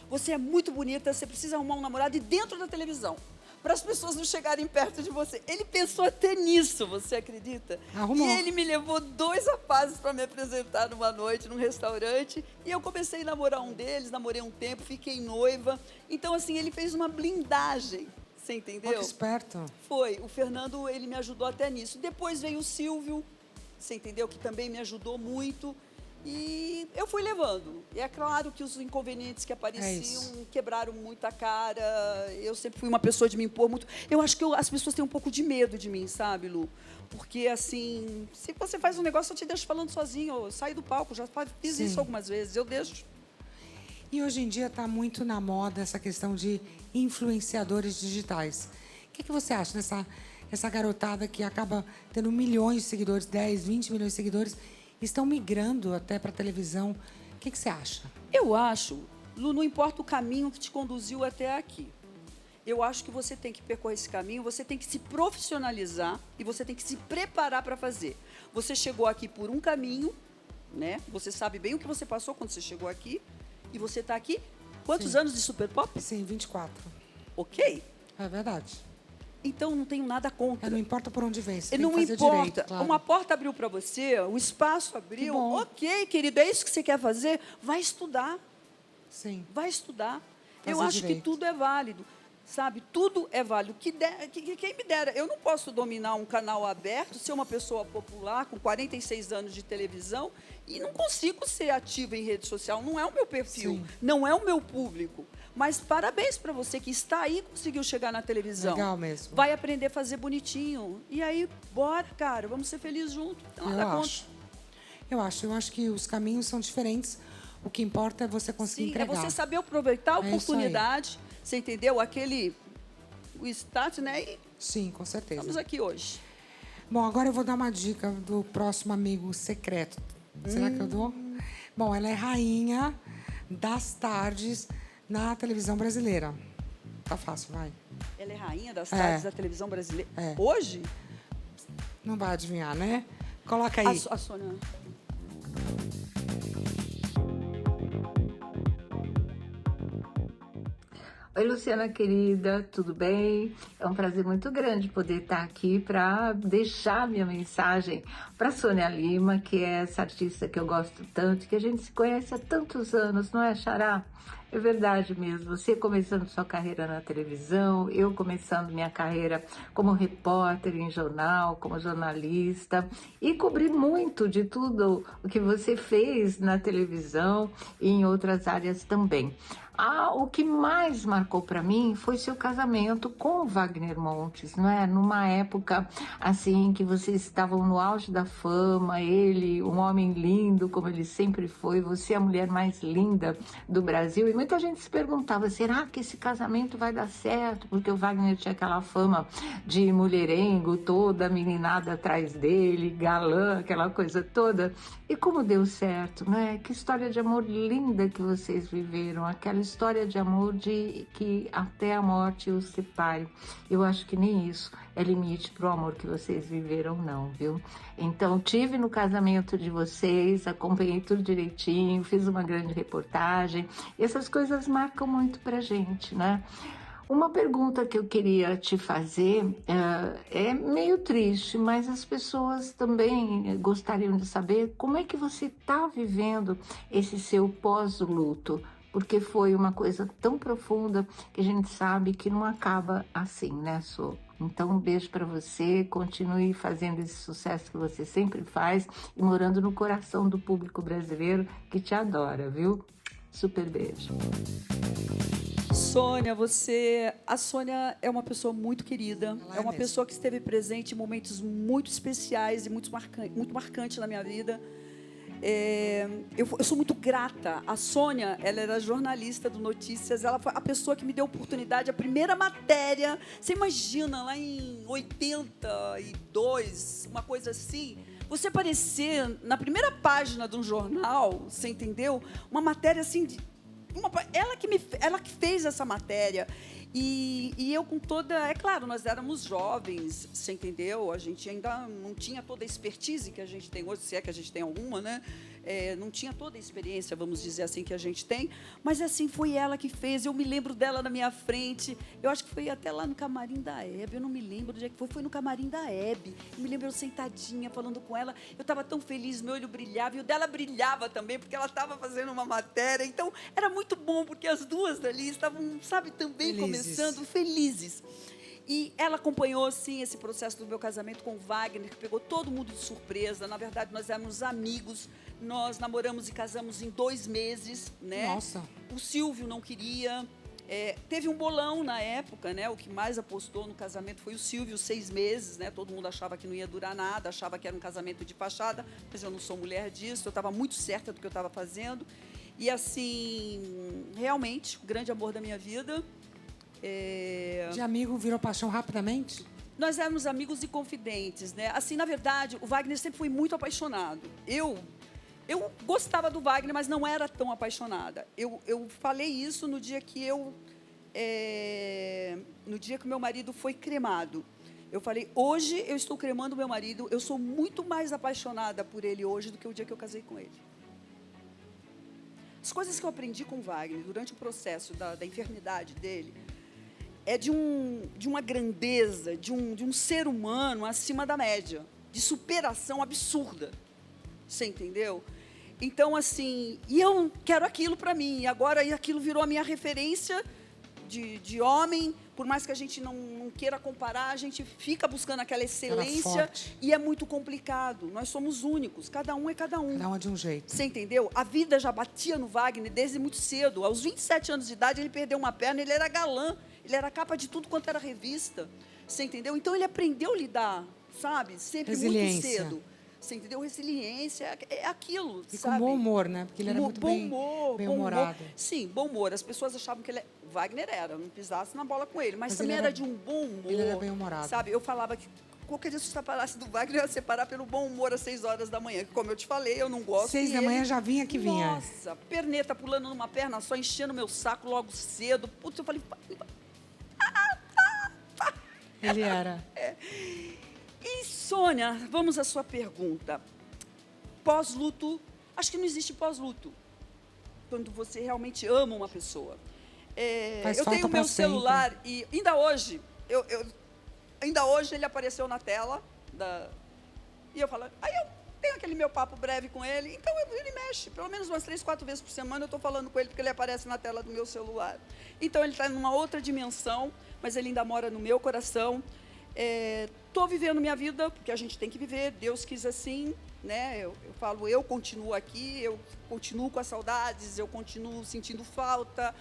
Você é muito bonita, você precisa arrumar um namorado e dentro da televisão, para as pessoas não chegarem perto de você. Ele pensou até nisso, você acredita? Arrumou. E ele me levou 2 rapazes para me apresentar numa noite, num restaurante, e eu comecei a namorar um deles, namorei um tempo, fiquei noiva. Então, assim, ele fez uma blindagem, você entendeu? Olha que esperto. Foi. O Fernando, ele me ajudou até nisso. Depois veio o Silvio, você entendeu? Que também me ajudou muito. E eu fui levando. E é claro que os inconvenientes que apareciam quebraram muito a cara. Eu sempre fui uma pessoa de me impor muito. Eu acho que as pessoas têm um pouco de medo de mim, sabe, Lu? Porque, assim, se você faz um negócio, eu te deixo falando sozinho. Eu saio do palco, já fiz Sim. isso algumas vezes. Eu deixo. E hoje em dia está muito na moda essa questão de influenciadores digitais. O que você acha dessa garotada que acaba tendo milhões de seguidores, 10, 20 milhões de seguidores, estão migrando até para a televisão? O que você acha? Eu acho, Lu, não importa o caminho que te conduziu até aqui. Eu acho que você tem que percorrer esse caminho, você tem que se profissionalizar e você tem que se preparar para fazer. Você chegou aqui por um caminho, né? Você sabe bem o que você passou quando você chegou aqui e você está aqui. Quantos anos de Super Pop? Sim, 24. Ok. É verdade. Então não tenho nada contra. Não importa por onde vem, você tem Não que fazer importa. direito, claro. Uma porta abriu para você, o espaço abriu. bom. Ok, querido, é isso que você quer fazer? Vai estudar. Sim. Vai estudar. Fazer Eu acho direito. que tudo é válido, sabe? Tudo é válido. Quem me dera, eu não posso dominar um canal aberto, ser uma pessoa popular com 46 anos de televisão e não consigo ser ativa em rede social. Não é o meu perfil, Sim. não é o meu público. Mas parabéns para você que está aí e conseguiu chegar na televisão. Legal mesmo. Vai aprender a fazer bonitinho. E aí, bora, cara, vamos ser felizes juntos. Não tem nada contra. Eu acho que os caminhos são diferentes. O que importa é você conseguir Sim, entregar. é você saber aproveitar a É isso aí. oportunidade, você entendeu? O start, né? E Sim, com certeza. estamos aqui hoje. Bom, agora eu vou dar uma dica do próximo amigo secreto. Será que eu dou? Bom, ela é rainha das tardes na televisão brasileira. Tá fácil, vai. Ela é rainha das tardes da televisão brasileira. Hoje? Não vai adivinhar, né? Coloca aí. A Sônia. Oi, Luciana querida, tudo bem? É um prazer muito grande poder estar aqui para deixar minha mensagem para Sônia Lima, que é essa artista que eu gosto tanto, que a gente se conhece há tantos anos, não é, Xará? É verdade mesmo, você começando sua carreira na televisão, eu começando minha carreira como repórter em jornal, como jornalista, e cobri muito de tudo o que você fez na televisão e em outras áreas também. O que mais marcou para mim foi seu casamento com o Wagner Montes, não é? Numa época assim que vocês estavam no auge da fama, ele, um homem lindo como ele sempre foi, você a mulher mais linda do Brasil, e muita gente se perguntava, será que esse casamento vai dar certo? Porque o Wagner tinha aquela fama de mulherengo, toda a meninada atrás dele, galã, aquela coisa toda. E como deu certo, né? Que história de amor linda que vocês viveram, aquela história de amor de que até a morte os separe. Eu acho que nem isso é limite para o amor que vocês viveram, não, viu? Então, tive no casamento de vocês, acompanhei tudo direitinho, fiz uma grande reportagem. E essas coisas marcam muito pra gente, né? Uma pergunta que eu queria te fazer é meio triste, mas as pessoas também gostariam de saber como é que você está vivendo esse seu pós-luto, porque foi uma coisa tão profunda que a gente sabe que não acaba assim, né, Sô? Então, um beijo para você, continue fazendo esse sucesso que você sempre faz e morando no coração do público brasileiro que te adora, viu? Super beijo. Sônia, a Sônia é uma pessoa muito querida, Ela é uma mesmo. pessoa que esteve presente em momentos muito especiais e muito marcantes na minha vida. Eu sou muito grata. A Sônia, ela era jornalista do Notícias, ela foi a pessoa que me deu oportunidade, a primeira matéria. Você imagina, lá em 82, uma coisa assim, você aparecer na primeira página de um jornal, você entendeu? Uma matéria assim, ela que fez essa matéria. E eu com toda... É claro, nós éramos jovens, você entendeu? A gente ainda não tinha toda a expertise que a gente tem hoje, se é que a gente tem alguma, né? Não tinha toda a experiência, vamos dizer assim, que a gente tem. Mas, assim, foi ela que fez. Eu me lembro dela na minha frente. Eu acho que foi até lá no camarim da Hebe. Eu não me lembro onde é que foi. Foi no camarim da Hebe. Eu me lembro eu sentadinha, falando com ela. Eu estava tão feliz, meu olho brilhava. E o dela brilhava também, porque ela estava fazendo uma matéria. Então, era muito bom, porque as duas dali estavam, sabe, também começando, felizes. E ela acompanhou, sim, esse processo do meu casamento com o Wagner, que pegou todo mundo de surpresa. Na verdade, nós éramos amigos. Nós namoramos e casamos em 2 meses, né? Nossa. O Silvio não queria. Teve um bolão na época, né? O que mais apostou no casamento foi o Silvio, 6 meses, né? Todo mundo achava que não ia durar nada, achava que era um casamento de fachada, mas eu não sou mulher disso, eu estava muito certa do que eu estava fazendo. E, assim, realmente, o grande amor da minha vida. De amigo virou paixão rapidamente? Nós éramos amigos e confidentes, né? Assim, na verdade, o Wagner sempre foi muito apaixonado. Eu gostava do Wagner, mas não era tão apaixonada. Eu falei isso no dia que o meu marido foi cremado. Eu falei, hoje eu estou cremando meu marido, eu sou muito mais apaixonada por ele hoje do que o dia que eu casei com ele. As coisas que eu aprendi com o Wagner durante o processo da enfermidade dele é de uma grandeza, de um ser humano acima da média, de superação absurda. Você entendeu? Então, assim, e eu quero aquilo para mim. E agora aquilo virou a minha referência de homem. Por mais que a gente não queira comparar, a gente fica buscando aquela excelência. E é muito complicado. Nós somos únicos. Cada um é cada um. Cada um é de um jeito. Você entendeu? A vida já batia no Wagner desde muito cedo. Aos 27 anos de idade, ele perdeu uma perna. Ele era galã. Ele era capa de tudo quanto era revista. Você entendeu? Então, ele aprendeu a lidar, sabe? Sempre muito cedo. Você entendeu? Resiliência é aquilo, e sabe? com bom humor, né? Porque ele era muito bem-humorado. Sim, bom humor. As pessoas achavam que ele... Wagner era, não pisasse na bola com ele. Mas também ele era de um bom humor. Ele era bem-humorado. Sabe? Eu falava que qualquer dia se você separasse do Wagner, eu ia separar pelo bom humor às 6 horas da manhã. Que, como eu te falei, eu não gosto. 6 da manhã já vinha que vinha. Nossa, perneta pulando numa perna só, enchendo meu saco logo cedo. Putz, eu falei... Ele era. E, Sônia, vamos à sua pergunta. Pós-luto, acho que não existe pós-luto. Quando você realmente ama uma pessoa. Eu tenho o meu celular e ainda hoje, ainda hoje ele apareceu na tela e eu falo, aí eu tenho aquele meu papo breve com ele, então ele mexe, pelo menos umas 3, 4 vezes por semana eu estou falando com ele, porque ele aparece na tela do meu celular. Então ele está numa outra dimensão, mas ele ainda mora no meu coração. Estou vivendo minha vida, porque a gente tem que viver, Deus quis assim, né? Eu falo, eu continuo aqui, eu continuo com as saudades, eu continuo sentindo falta,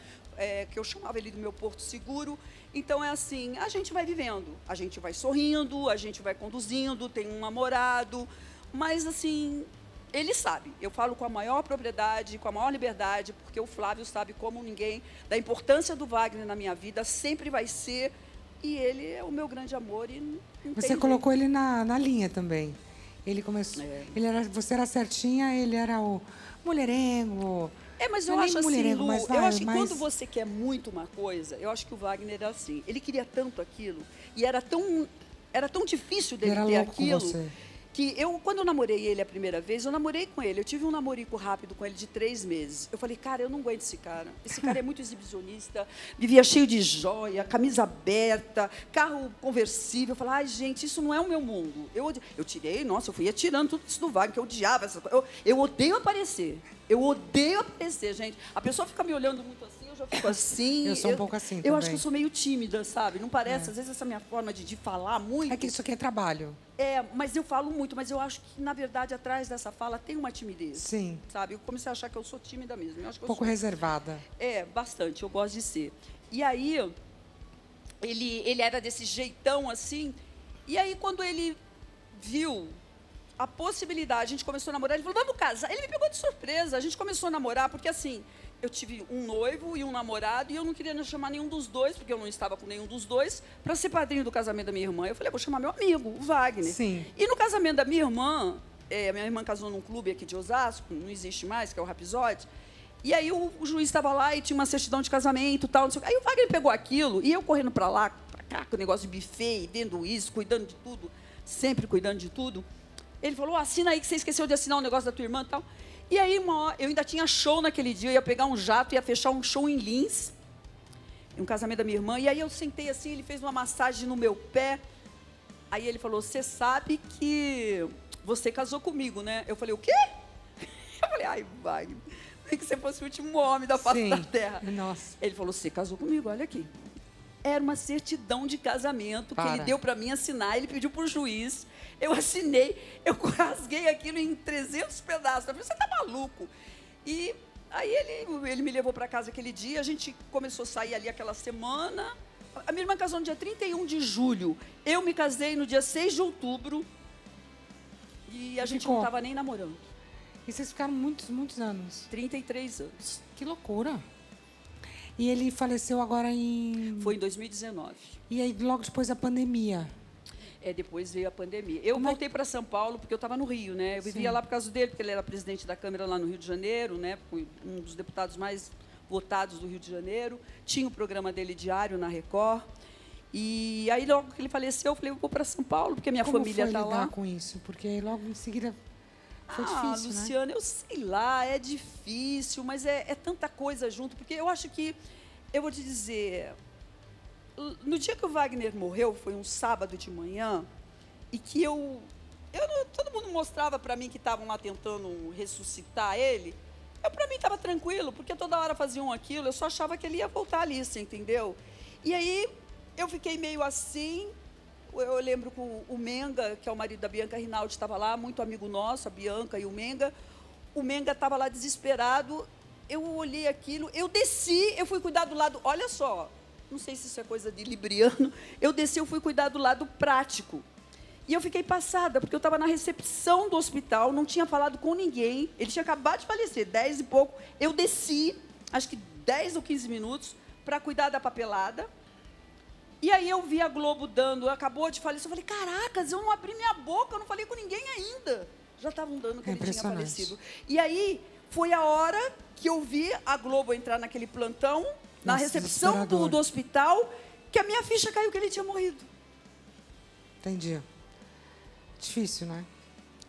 que eu chamava ele do meu porto seguro. Então, é assim, a gente vai vivendo, a gente vai sorrindo, a gente vai conduzindo, tem um namorado, mas, assim, ele sabe. Eu falo com a maior propriedade, com a maior liberdade, porque o Flávio sabe como ninguém, da importância do Wagner na minha vida, sempre vai ser, e ele é o meu grande amor. E não Você tem colocou ele na linha também. Ele começou. Você era certinha, ele era o mulherengo. Mas eu acho assim, Lu, eu acho que quando você quer muito uma coisa, eu acho que o Wagner era assim. Ele queria tanto aquilo, e era tão difícil dele ter aquilo, que quando eu namorei ele a primeira vez, eu namorei com ele. Eu tive um namorico rápido com ele de 3 meses. Eu falei, cara, eu não aguento esse cara. Esse cara é muito exibicionista, vivia cheio de joia, camisa aberta, carro conversível. Eu falei, ai, gente, isso não é o meu mundo. Eu tirei, nossa, eu fui atirando tudo isso do Wagner, que eu odiava essa coisa. Eu odeio aparecer. Eu odeio aparecer, gente. A pessoa fica me olhando muito assim, eu já fico assim. Eu sou um pouco assim Eu acho também. que eu sou meio tímida, sabe? Não parece, às vezes, essa minha forma de falar muito. É que isso aqui é trabalho. Mas eu falo muito, mas eu acho que, na verdade, atrás dessa fala tem uma timidez. Sim. Sabe? Eu comecei a achar que eu sou tímida mesmo. Eu acho que Um pouco reservada. bastante, eu gosto de ser. E aí, ele era desse jeitão assim, e aí quando ele viu a possibilidade, a gente começou a namorar, ele falou, vamos casar. Ele me pegou de surpresa, a gente começou a namorar, porque assim, eu tive um noivo e um namorado, e eu não queria chamar nenhum dos dois, porque eu não estava com nenhum dos dois, para ser padrinho do casamento da minha irmã. Eu falei, vou chamar meu amigo, o Wagner. Sim. E no casamento da minha irmã casou num clube aqui de Osasco, não existe mais, que é o Rapisode. E aí o juiz estava lá e tinha uma certidão de casamento e tal, não sei o quê. Aí o Wagner pegou aquilo, e eu correndo para lá, para cá, com o negócio de buffet, e vendo isso, cuidando de tudo, sempre cuidando de tudo. Ele falou, assina aí que você esqueceu de assinar o negócio da tua irmã e tal. E aí, eu ainda tinha show naquele dia, eu ia pegar um jato, ia fechar um show em Lins, um casamento da minha irmã, e aí eu sentei assim, ele fez uma massagem no meu pé, aí ele falou, você sabe que você casou comigo, né? Eu falei, o quê? Eu falei, ai, Wagner, que você fosse o último homem da face da terra. Nossa. Ele falou, você casou comigo, olha aqui. Era uma certidão de casamento que ele deu para mim assinar, ele pediu para o juiz, eu assinei, eu rasguei aquilo em 300 pedaços. Eu falei, você tá maluco? E aí ele me levou para casa aquele dia, a gente começou a sair ali aquela semana. A minha irmã casou no dia 31 de julho, eu me casei no dia 6 de outubro e a gente não estava nem namorando. E vocês ficaram muitos anos? 33 anos. Que loucura. E ele faleceu agora Foi em 2019. E aí, logo depois da pandemia? Depois veio a pandemia. Eu voltei para São Paulo, porque eu estava no Rio, né? Eu vivia lá por causa dele, porque ele era presidente da Câmara lá no Rio de Janeiro, né? Um dos deputados mais votados do Rio de Janeiro. Tinha o programa dele diário na Record. E aí, logo que ele faleceu, eu falei, eu vou para São Paulo, porque a minha família está lá. Como foi lidar com isso? Porque logo em seguida foi difícil, Luciana, né? eu sei lá, é difícil, mas é tanta coisa junto, porque eu acho que, eu vou te dizer, no dia que o Wagner morreu, foi um sábado de manhã, e que todo mundo mostrava para mim que estavam lá tentando ressuscitar ele, para mim estava tranquilo, porque toda hora faziam aquilo, eu só achava que ele ia voltar ali, você entendeu? E aí, eu fiquei meio assim. Eu lembro que o Menga, que é o marido da Bianca Rinaldi, estava lá, muito amigo nosso, a Bianca e o Menga. O Menga estava lá desesperado. Eu olhei aquilo, eu desci, eu fui cuidar do lado... Olha só, não sei se isso é coisa de libriano. Eu desci, eu fui cuidar do lado prático. E eu fiquei passada, porque eu estava na recepção do hospital, não tinha falado com ninguém. Ele tinha acabado de falecer, 10 e pouco. Eu desci, acho que 10 ou 15 minutos, para cuidar da papelada. E aí eu vi a Globo dando, acabou de falecer, eu falei, caracas, eu não abri minha boca, eu não falei com ninguém ainda. Já estavam dando que ele tinha falecido. E aí foi a hora que eu vi a Globo entrar naquele plantão, na recepção do hospital, que a minha ficha caiu que ele tinha morrido. Entendi. Difícil, né?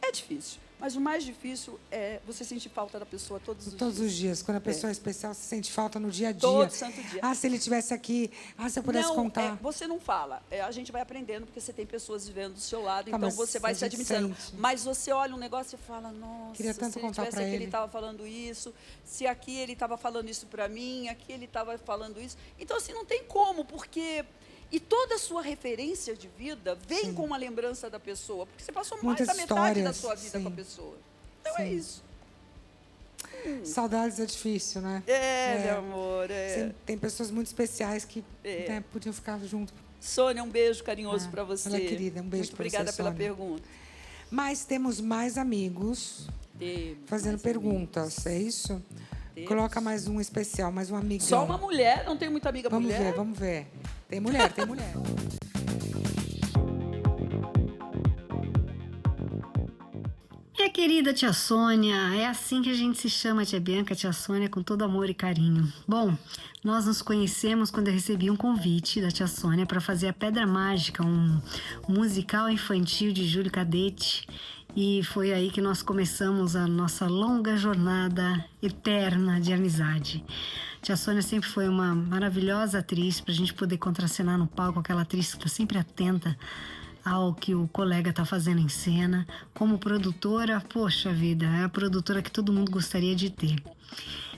É difícil. Mas o mais difícil é você sentir falta da pessoa todos os dias. Todos os dias. Quando a pessoa é especial, você sente falta no dia a dia. Todo santo dia. Se ele estivesse aqui, se eu pudesse contar. Você não fala. A gente vai aprendendo, porque você tem pessoas vivendo do seu lado, então você vai se administrando. Mas você olha um negócio e fala, nossa, queria tanto se ele contar tivesse aqui, ele estava falando isso. Se aqui ele estava falando isso para mim, aqui ele estava falando isso. Então, assim, não tem como, porque... E toda a sua referência de vida vem com uma lembrança da pessoa, porque você passou mais da metade da sua vida com a pessoa. Então é isso. Saudades é difícil, né? Meu amor. Tem pessoas muito especiais que podiam ficar junto. Sônia, um beijo carinhoso para você. Ela é querida, um beijo para você, obrigada pela Sônia. pergunta. Mas temos mais amigos fazendo perguntas, é isso? Coloca mais um especial, mais um amigão. Só uma mulher? Não tem muita amiga mulher? Vamos ver. Tem mulher. Minha querida tia Sônia, é assim que a gente se chama, tia Bianca, tia Sônia, com todo amor e carinho. Bom, nós nos conhecemos quando eu recebi um convite da tia Sônia para fazer a Pedra Mágica, um musical infantil de Júlio Cadete. E foi aí que nós começamos a nossa longa jornada eterna de amizade. Tia Sônia sempre foi uma maravilhosa atriz, para a gente poder contracenar no palco, aquela atriz que está sempre atenta ao que o colega está fazendo em cena. Como produtora, poxa vida, é a produtora que todo mundo gostaria de ter.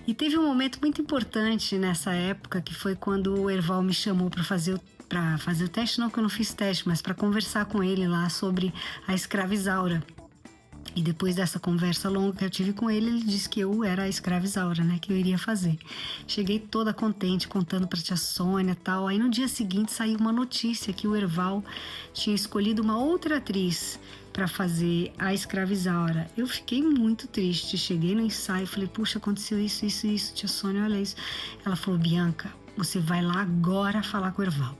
E teve um momento muito importante nessa época, que foi quando o Erval me chamou para fazer o teste, não que eu não fiz teste, mas para conversar com ele lá sobre a escrava Isaura. E depois dessa conversa longa que eu tive com ele, ele disse que eu era a escrava Isaura, né? Que eu iria fazer. Cheguei toda contente, contando pra tia Sônia e tal. Aí no dia seguinte saiu uma notícia que o Erval tinha escolhido uma outra atriz para fazer a escrava Isaura. Eu fiquei muito triste. Cheguei no ensaio e falei, puxa, aconteceu isso, tia Sônia, olha isso. Ela falou, Bianca, você vai lá agora falar com o Erval.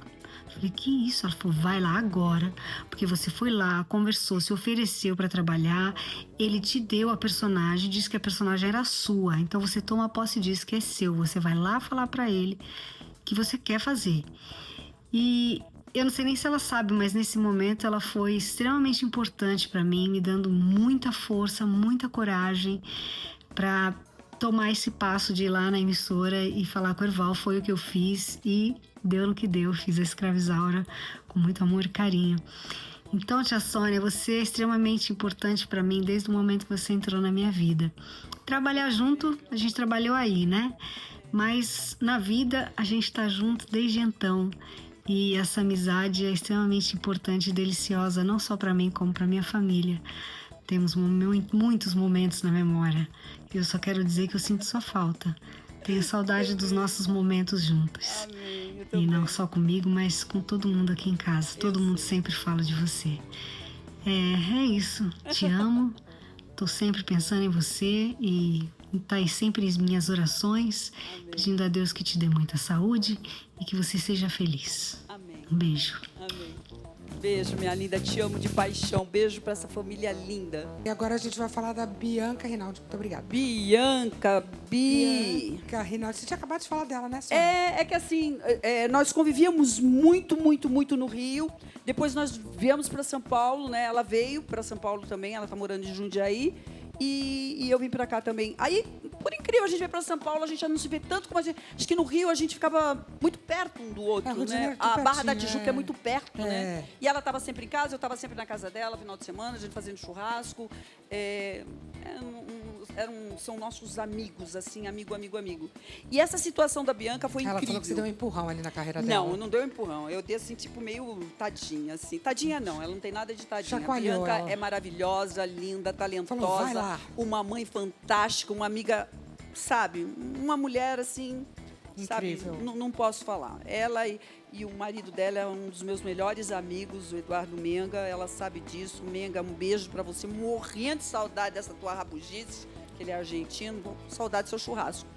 Falei, que isso? Ela falou, vai lá agora, porque você foi lá, conversou, se ofereceu para trabalhar, ele te deu a personagem, disse que a personagem era sua, então você toma posse disso, que é seu, você vai lá falar para ele que você quer fazer. E eu não sei nem se ela sabe, mas nesse momento ela foi extremamente importante para mim, me dando muita força, muita coragem para tomar esse passo de ir lá na emissora e falar com o Erval. Foi o que eu fiz e deu no que deu. Fiz a escrava Isaura com muito amor e carinho. Então, tia Sônia, você é extremamente importante para mim desde o momento que você entrou na minha vida. Trabalhar junto, a gente trabalhou aí, né? Mas na vida a gente tá junto desde então. E essa amizade é extremamente importante e deliciosa, não só para mim, como para minha família. Temos muitos momentos na memória. E eu só quero dizer que eu sinto sua falta. Tenho saudade dos nossos momentos juntos. Amém. E não só comigo, mas com todo mundo aqui em casa. Todo mundo sempre fala de você. É isso. Te amo. Tô sempre pensando em você e tá aí sempre em minhas orações, pedindo a Deus que te dê muita saúde e que você seja feliz. Amém. Um beijo. Amém. Beijo, minha linda. Te amo de paixão. Beijo pra essa família linda. E agora a gente vai falar da Bianca Rinaldi. Muito obrigada. Bianca Rinaldi. Você tinha acabado de falar dela, né, Sônia? É que assim, nós convivíamos muito no Rio. Depois nós viemos para São Paulo, né? Ela veio para São Paulo também. Ela tá morando em Jundiaí. E eu vim para cá também. Aí, por incrível, a gente veio para São Paulo, a gente já não se vê tanto como a gente... Acho que no Rio a gente ficava muito perto um do outro, né? A Barra da Tijuca é muito perto, né? E ela estava sempre em casa, eu estava sempre na casa dela, final de semana, a gente fazendo churrasco. São nossos amigos, assim, amigo. E essa situação da Bianca foi incrível. Ela falou que você deu um empurrão ali na carreira dela. Não, eu não dei um empurrão. Eu dei, assim, tipo, meio tadinha, assim. Tadinha não, ela não tem nada de tadinha. Chacoalhou A Bianca ela. é maravilhosa, linda, talentosa. Falou, vai lá. Uma mãe fantástica, uma amiga, sabe? Uma mulher, assim, incrível. sabe? Não posso falar. Ela e o marido dela é um dos meus melhores amigos, o Eduardo Menga. Ela sabe disso. Menga, um beijo pra você. Morrendo de saudade dessa tua rabugice, que ele é argentino. Saudade do seu churrasco.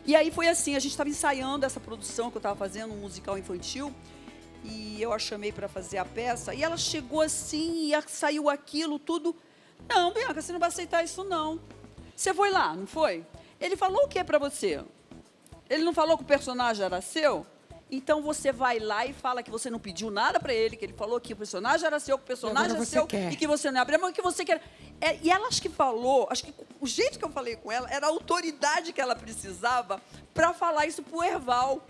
E aí foi assim, a gente estava ensaiando essa produção que eu estava fazendo, um musical infantil. E eu a chamei para fazer a peça. E ela chegou assim, e saiu aquilo, tudo. Não, Bianca, você não vai aceitar isso, não. Você foi lá, não foi? Ele falou o que para você? Ele não falou que o personagem era seu? Então você vai lá e fala que você não pediu nada para ele, que ele falou que o personagem era seu, que o personagem é seu e que você não abre a mão, que você quer. E ela acho que falou, acho que o jeito que eu falei com ela era a autoridade que ela precisava para falar isso pro Erval.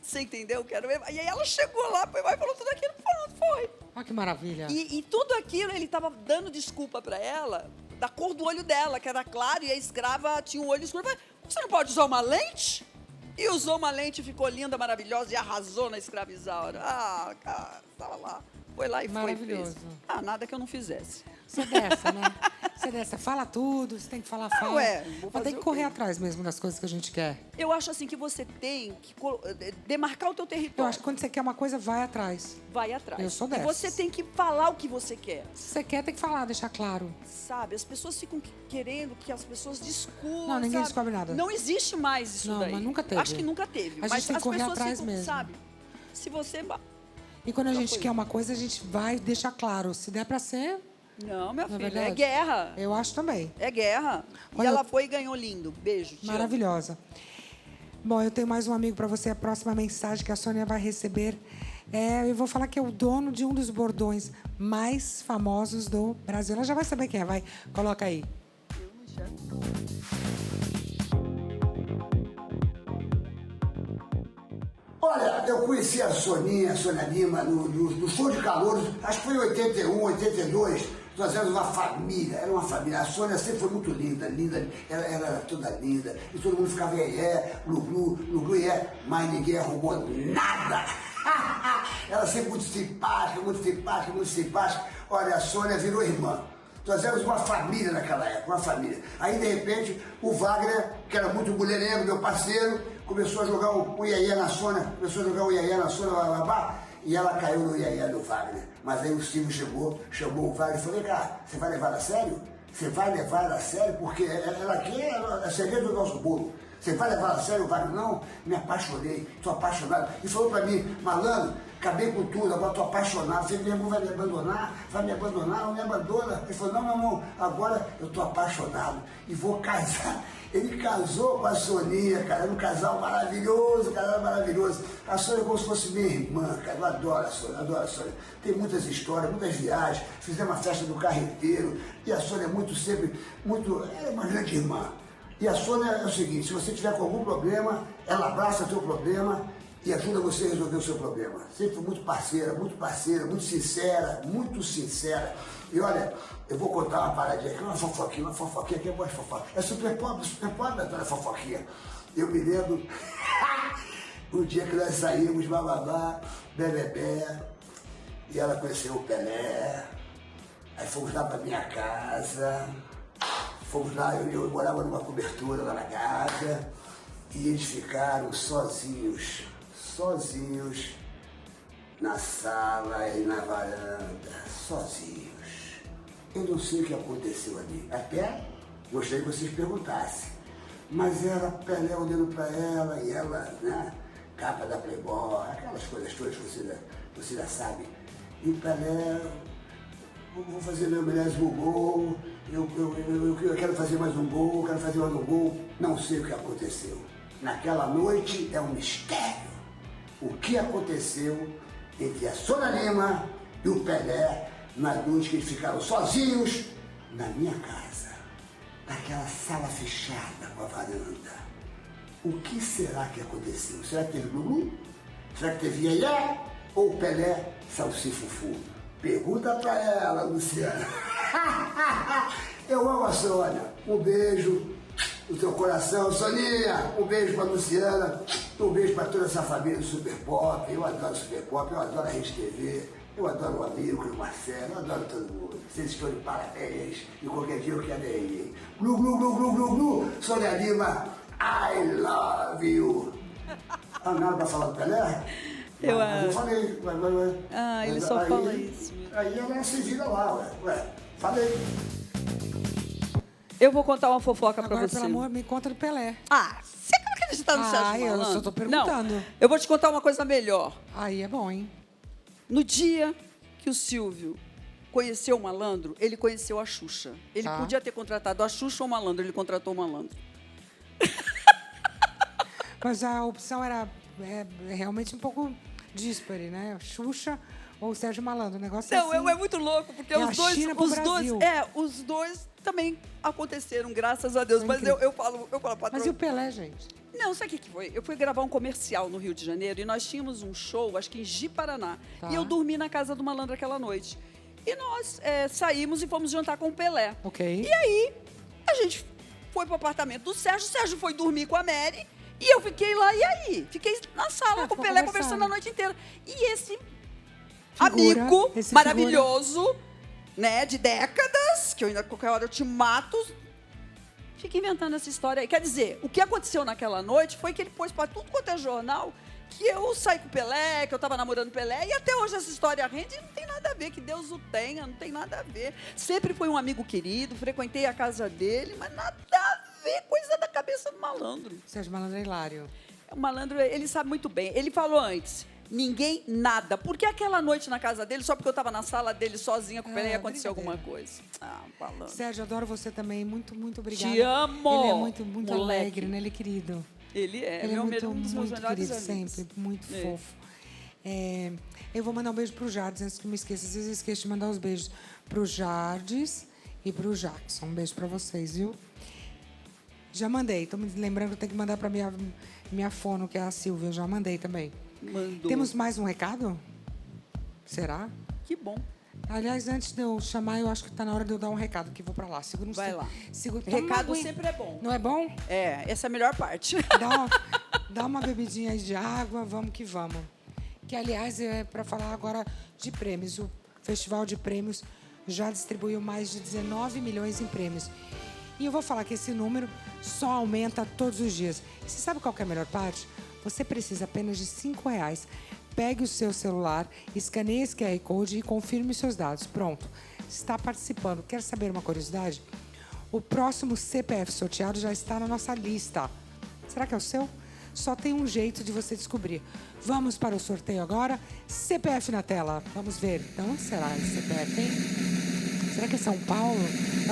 Você entendeu? E aí ela chegou lá pro Erval e falou tudo aquilo, foi. Olha que maravilha. E tudo aquilo, ele estava dando desculpa para ela, da cor do olho dela, que era claro, e a escrava tinha um olho escuro. Você não pode usar uma lente? E usou uma lente, ficou linda, maravilhosa e arrasou na escrava Isaura. Ah, cara, estava lá. Foi lá e maravilhoso. Fez. Ah, nada que eu não fizesse. Você é dessa, né? Você é dessa. Fala tudo, você tem que falar, fala. Mas tem que correr atrás mesmo das coisas que a gente quer. Eu acho assim que você tem que demarcar o teu território. Eu acho que quando você quer uma coisa, vai atrás. Vai atrás. Eu sou dessa. E você tem que falar o que você quer. Se você quer, tem que falar, deixar claro. Sabe, as pessoas ficam querendo que as pessoas descubram. Não, ninguém descobre nada. Não existe mais isso daí. Mas nunca teve. Acho que nunca teve. A gente tem que correr atrás mesmo. Sabe, se você... E quando a gente quer uma coisa, a gente vai deixar claro. Se der pra ser... Não, minha filha, é guerra. Eu acho também. É guerra. E ela foi e ganhou lindo. Beijo, tia. Maravilhosa. Bom, eu tenho mais um amigo para você. A próxima mensagem que a Sônia vai receber eu vou falar que é o dono de um dos bordões mais famosos do Brasil. Ela já vai saber quem é. Vai, coloca aí. Olha, eu conheci a Sônia Lima, no show de calouros, acho que foi em 81, 82. Nós éramos uma família, era uma família. A Sônia sempre foi muito linda, ela era toda linda. E todo mundo ficava glu, mas ninguém arrumou nada. Ela sempre muito simpática. Olha, a Sônia virou irmã. Nós éramos uma família naquela época, uma família. Aí, de repente, o Wagner, que era muito mulherengo, meu parceiro, começou a jogar o iaié na Sônia, babá, e ela caiu no iaié do Wagner. Mas aí o Silvio chegou, chamou o Wagner e falou: vem cá, você vai levar ela a sério? Você vai levar ela a sério? Porque ela aqui é segredo do nosso bolo. Você vai levar ela a sério, o Wagner? Não, me apaixonei, estou apaixonado. E falou para mim: malandro, acabei com tudo, agora estou apaixonado. Você mesmo vai me abandonar, não me abandona. Ele falou: não, agora eu estou apaixonado e vou casar. Ele casou com a Soninha, cara, era um casal maravilhoso, A Sônia é como se fosse minha irmã, cara, eu adoro a Sônia, Tem muitas histórias, muitas viagens, fizemos uma festa do carreteiro, e a Sônia é uma grande irmã. E a Sônia é o seguinte: se você tiver com algum problema, ela abraça o teu problema e ajuda você a resolver o seu problema. Sempre muito parceira, muito sincera. E olha, eu vou contar uma paradinha aqui, uma fofoquinha que é boa fofoca. É super pobre, a fofoquinha. Eu me lembro o dia que nós saímos, bababá, bebê, e ela conheceu o Pelé, aí fomos lá pra minha casa, eu morava numa cobertura lá na casa, e eles ficaram sozinhos na sala e na varanda, sozinhos. Eu não sei o que aconteceu ali. Até gostaria que vocês perguntassem. Mas era Pelé olhando para ela e ela, né, capa da Playboy, aquelas coisas todas que você já sabe. E o Pelé, eu vou fazer meu 40º gol, eu quero fazer mais um gol, Não sei o que aconteceu. Naquela noite é um mistério. O que aconteceu entre a Sônia Lima e o Pelé na noite que eles ficaram sozinhos na minha casa, naquela sala fechada com a varanda. O que será que aconteceu? Será que teve Lulu? Será que teve Iaié? Ou o Pelé salsifufu? Pergunta pra ela, Luciana. Eu amo a Sônia. Um beijo no teu coração, Soninha. Um beijo pra Luciana. Um beijo pra toda essa família do Super Pop. Eu adoro o Super Pop, eu adoro a Rede TV. Eu adoro o amigo, o Marcelo, eu adoro todo mundo. Vocês estão de parabéns. E qualquer dia eu quero ir. Glu. Sônia Lima, I love you. Ah, nada pra falar do Pelé? Eu falei. Ele só fala isso. Aí ela se vira lá, ué. Falei. Eu vou contar uma fofoca pra Agora, você. pelo amor, me conta do Pelé. Você não acredita no Sérgio eu Malandro? só tô perguntando. Não, eu vou te contar uma coisa melhor. Aí é bom, hein? No dia que o Silvio conheceu o Malandro, ele conheceu a Xuxa. Ele podia ter contratado a Xuxa ou o Malandro, ele contratou o Malandro. Mas a opção era realmente um pouco díspare, né? Xuxa ou Sérgio Malandro, o negócio Não, assim. é muito louco, porque É a China pro Brasil. os dois também aconteceram, graças a Deus. Foi Mas incrível. eu falo, patrão. Mas e o Pelé, gente? Não, sabe o que foi? Eu fui gravar um comercial no Rio de Janeiro e nós tínhamos um show, acho que em Ji-Paraná. Tá. E eu dormi na casa do Malandro aquela noite. E nós saímos e fomos jantar com o Pelé. Ok. E aí, a gente foi pro apartamento do Sérgio, o Sérgio foi dormir com a Mary e eu fiquei lá, e aí? Fiquei na sala com o Pelé conversando a noite inteira. E esse amigo maravilhoso, né, de décadas, que eu ainda qualquer hora eu te mato, fica inventando essa história aí. Quer dizer, o que aconteceu naquela noite foi que ele pôs pra tudo quanto é jornal que eu saí com o Pelé, que eu tava namorando o Pelé, e até hoje essa história rende e não tem nada a ver, que Deus o tenha, não tem nada a ver. Sempre foi um amigo querido, frequentei a casa dele, mas nada a ver, coisa da cabeça do Malandro. Sérgio Malandro é hilário. O Malandro, ele sabe muito bem. Ele falou antes, ninguém, nada. Porque aquela noite na casa dele, só porque eu tava na sala dele sozinha com o Pelé, ia acontecer alguma coisa. Malandro. Sérgio, adoro você também. Muito, muito obrigada. Te amo, Ele é muito, muito moleque. alegre, né? Ele é querido. Ele é Ele é um muito, dos meus muito melhores querido, amigos. sempre. Muito fofo. Eu vou mandar um beijo pro Jardes, antes que eu me esqueça. Às vezes eu esqueço de mandar os beijos pro Jardes e pro Jackson. Um beijo pra vocês, viu? Já mandei. Tô me lembrando que eu tenho que mandar pra minha fono, que é a Silvia. Eu já mandei também. Mandou. Temos mais um recado? Será? Que bom. Aliás, antes de eu chamar, eu acho que está na hora de eu dar um recado, que vou para lá. Segura um Vai lá. Recado sempre é bom. Não é bom? Essa é a melhor parte. Dá uma bebidinha aí de água, vamos que vamos. Que, aliás, é para falar agora de prêmios. O Festival de Prêmios já distribuiu mais de 19 milhões em prêmios. E eu vou falar que esse número só aumenta todos os dias. E você sabe qual que é a melhor parte? Você precisa apenas de R$5. Pegue o seu celular, escaneie esse QR Code e confirme seus dados. Pronto, está participando. Quer saber uma curiosidade? O próximo CPF sorteado já está na nossa lista. Será que é o seu? Só tem um jeito de você descobrir. Vamos para o sorteio agora. CPF na tela. Vamos ver. De onde será esse CPF, hein? Será que é São Paulo?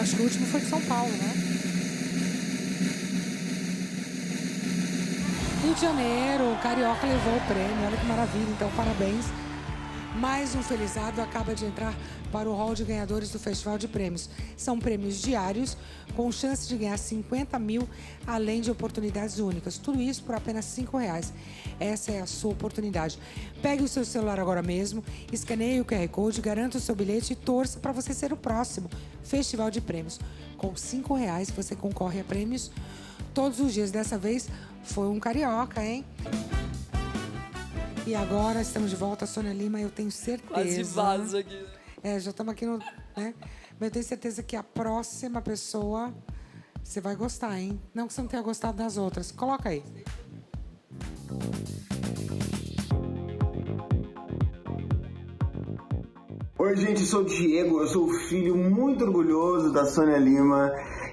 Acho que o último foi de São Paulo, né? Rio de Janeiro, o Carioca levou o prêmio. Olha que maravilha. Então, parabéns. Mais um felizardo acaba de entrar para o hall de ganhadores do Festival de Prêmios. São prêmios diários, com chance de ganhar 50 mil, além de oportunidades únicas. Tudo isso por apenas R$5. Essa é a sua oportunidade. Pegue o seu celular agora mesmo, escaneie o QR Code, garanta o seu bilhete e torça para você ser o próximo Festival de Prêmios. Com R$5 você concorre a prêmios todos os dias. Dessa vez foi um carioca, hein? E agora estamos de volta, Sônia Lima, eu tenho certeza... Quase vaza aqui. Já estamos aqui no... né? Mas eu tenho certeza que a próxima pessoa você vai gostar, hein? Não que você não tenha gostado das outras. Coloca aí. Oi, gente, eu sou o Diego, eu sou o filho muito orgulhoso da Sônia Lima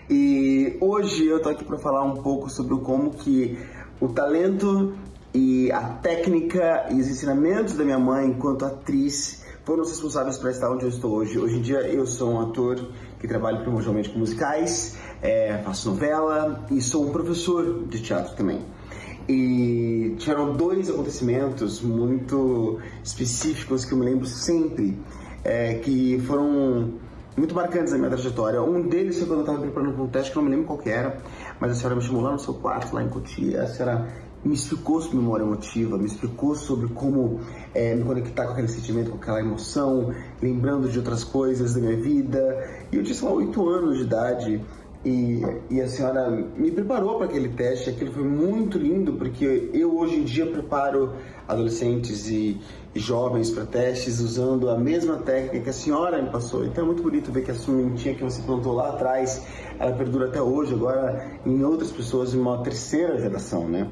e hoje eu tô aqui para falar um pouco sobre como que o talento e a técnica e os ensinamentos da minha mãe enquanto atriz foram os responsáveis para estar onde eu estou hoje. Hoje em dia eu sou um ator que trabalho primordialmente com musicais, faço novela e sou um professor de teatro também. E tiveram 2 acontecimentos muito específicos que eu me lembro sempre, que foram muito marcantes na minha trajetória. Um deles foi quando eu estava preparando para um teste, que eu não me lembro qual que era, mas a senhora me chamou lá no seu quarto, lá em Cotia. A senhora me explicou sobre memória emotiva, me explicou sobre como me conectar com aquele sentimento, com aquela emoção, lembrando de outras coisas da minha vida. E eu tinha, sei lá, 8 anos de idade e a senhora me preparou para aquele teste. Aquilo foi muito lindo, porque eu hoje em dia preparo adolescentes e jovens para testes usando a mesma técnica que a senhora me passou. Então é muito bonito ver que a sementinha que você plantou lá atrás, ela perdura até hoje, agora em outras pessoas, em uma 3ª geração, né?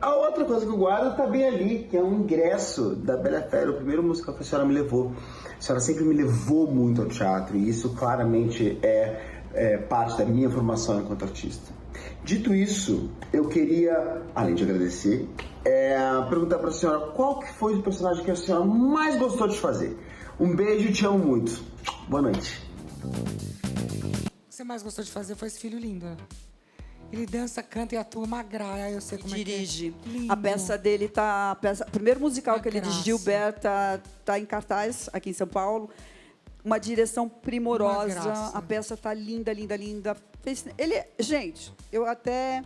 A outra coisa que eu guardo está bem ali, que é um ingresso da Bela Fera, o primeiro musical que a senhora me levou. A senhora sempre me levou muito ao teatro e isso claramente é parte da minha formação enquanto artista. Dito isso, eu queria, além de agradecer, perguntar para a senhora qual que foi o personagem que a senhora mais gostou de fazer. Um beijo e te amo muito. Boa noite. O que você mais gostou de fazer foi esse filho lindo. Ele dança, canta e atua uma graça. Eu sei como dirige. É que é. Lindo. A peça dele tá... O primeiro musical que ele graça. dirigiu, Berta, tá em cartaz aqui em São Paulo. Uma direção primorosa. A peça tá linda, linda, linda. Gente, eu até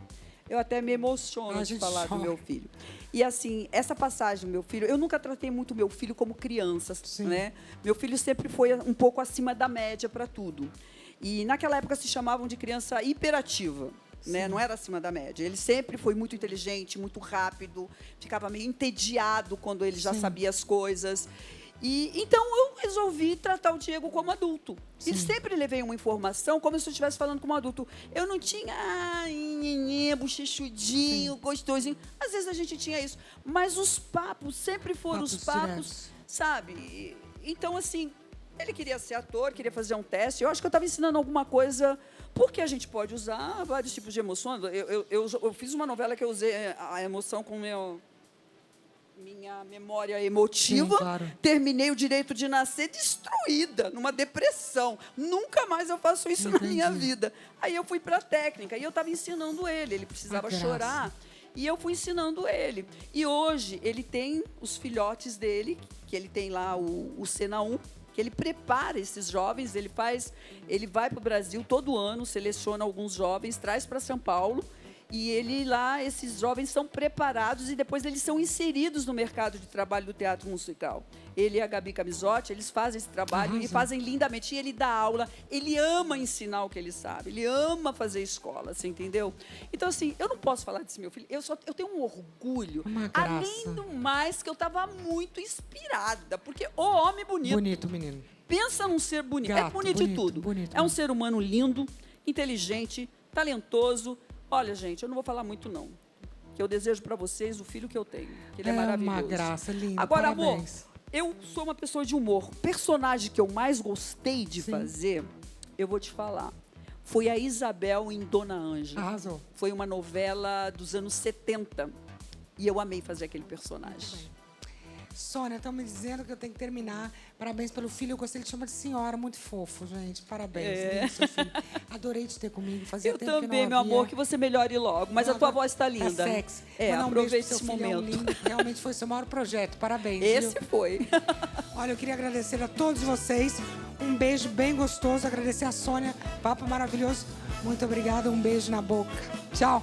me emociono de falar do meu filho. E assim, essa passagem do meu filho, eu nunca tratei muito meu filho como criança, né? Meu filho sempre foi um pouco acima da média para tudo. E naquela época se chamavam de criança hiperativa. Né? Não era acima da média. Ele sempre foi muito inteligente, muito rápido, ficava meio entediado quando ele já sabia as coisas. E então eu resolvi tratar o Diego como adulto. E sempre levei uma informação como se eu estivesse falando como adulto. Eu não tinha bochechudinho, gostosinho. Às vezes a gente tinha isso. Mas os papos sempre foram os papos, sabe? Então, assim, ele queria ser ator, queria fazer um teste. Eu acho que eu estava ensinando alguma coisa, porque a gente pode usar vários tipos de emoções. Eu fiz uma novela que eu usei a emoção com minha memória emotiva. Sim, claro. Terminei o Direito de Nascer destruída, numa depressão. Nunca mais eu faço isso na minha vida. Aí eu fui para a técnica e eu estava ensinando ele precisava chorar. E eu fui ensinando ele. E hoje ele tem os filhotes dele, que ele tem lá o Cena 1, que ele prepara esses jovens, ele vai para o Brasil todo ano, seleciona alguns jovens, traz para São Paulo. E esses jovens são preparados e depois eles são inseridos no mercado de trabalho do teatro musical. Ele e a Gabi Camisotti, eles fazem esse trabalho e fazem lindamente. E ele dá aula, ele ama ensinar o que ele sabe, ele ama fazer escola, você entendeu? Então, assim, eu não posso falar desse meu filho, eu tenho um orgulho. Além do mais, que eu estava muito inspirada, porque o homem bonito. Bonito, menino. Pensa num ser bonito. Gato, é bonito de tudo. É um ser humano lindo, inteligente, talentoso. Olha, gente, eu não vou falar muito, não. Que eu desejo para vocês o filho que eu tenho. Que ele é maravilhoso. Uma graça, linda. Agora, parabéns. amor, eu sou uma pessoa de humor. O personagem que eu mais gostei de fazer, eu vou te falar, foi a Isabel em Dona Ângela. Arrasou. Foi uma novela dos anos 70. E eu amei fazer aquele personagem. Sônia, estão me dizendo que eu tenho que terminar. Parabéns pelo filho. Eu gostei de chamar de senhora. Muito fofo, gente. Parabéns. Lindo, seu filho. Adorei te ter comigo. Fazia Eu tempo que também, não meu havia. amor, que você melhore logo. Mas a tua voz está linda. Tá sexy. Aproveite um beijo pro esse seu filhão momento. lindo. Realmente foi o seu maior projeto. Parabéns. Esse viu? foi. Olha, eu queria agradecer a todos vocês. Um beijo bem gostoso. Agradecer a Sônia. Papo maravilhoso. Muito obrigada. Um beijo na boca. Tchau.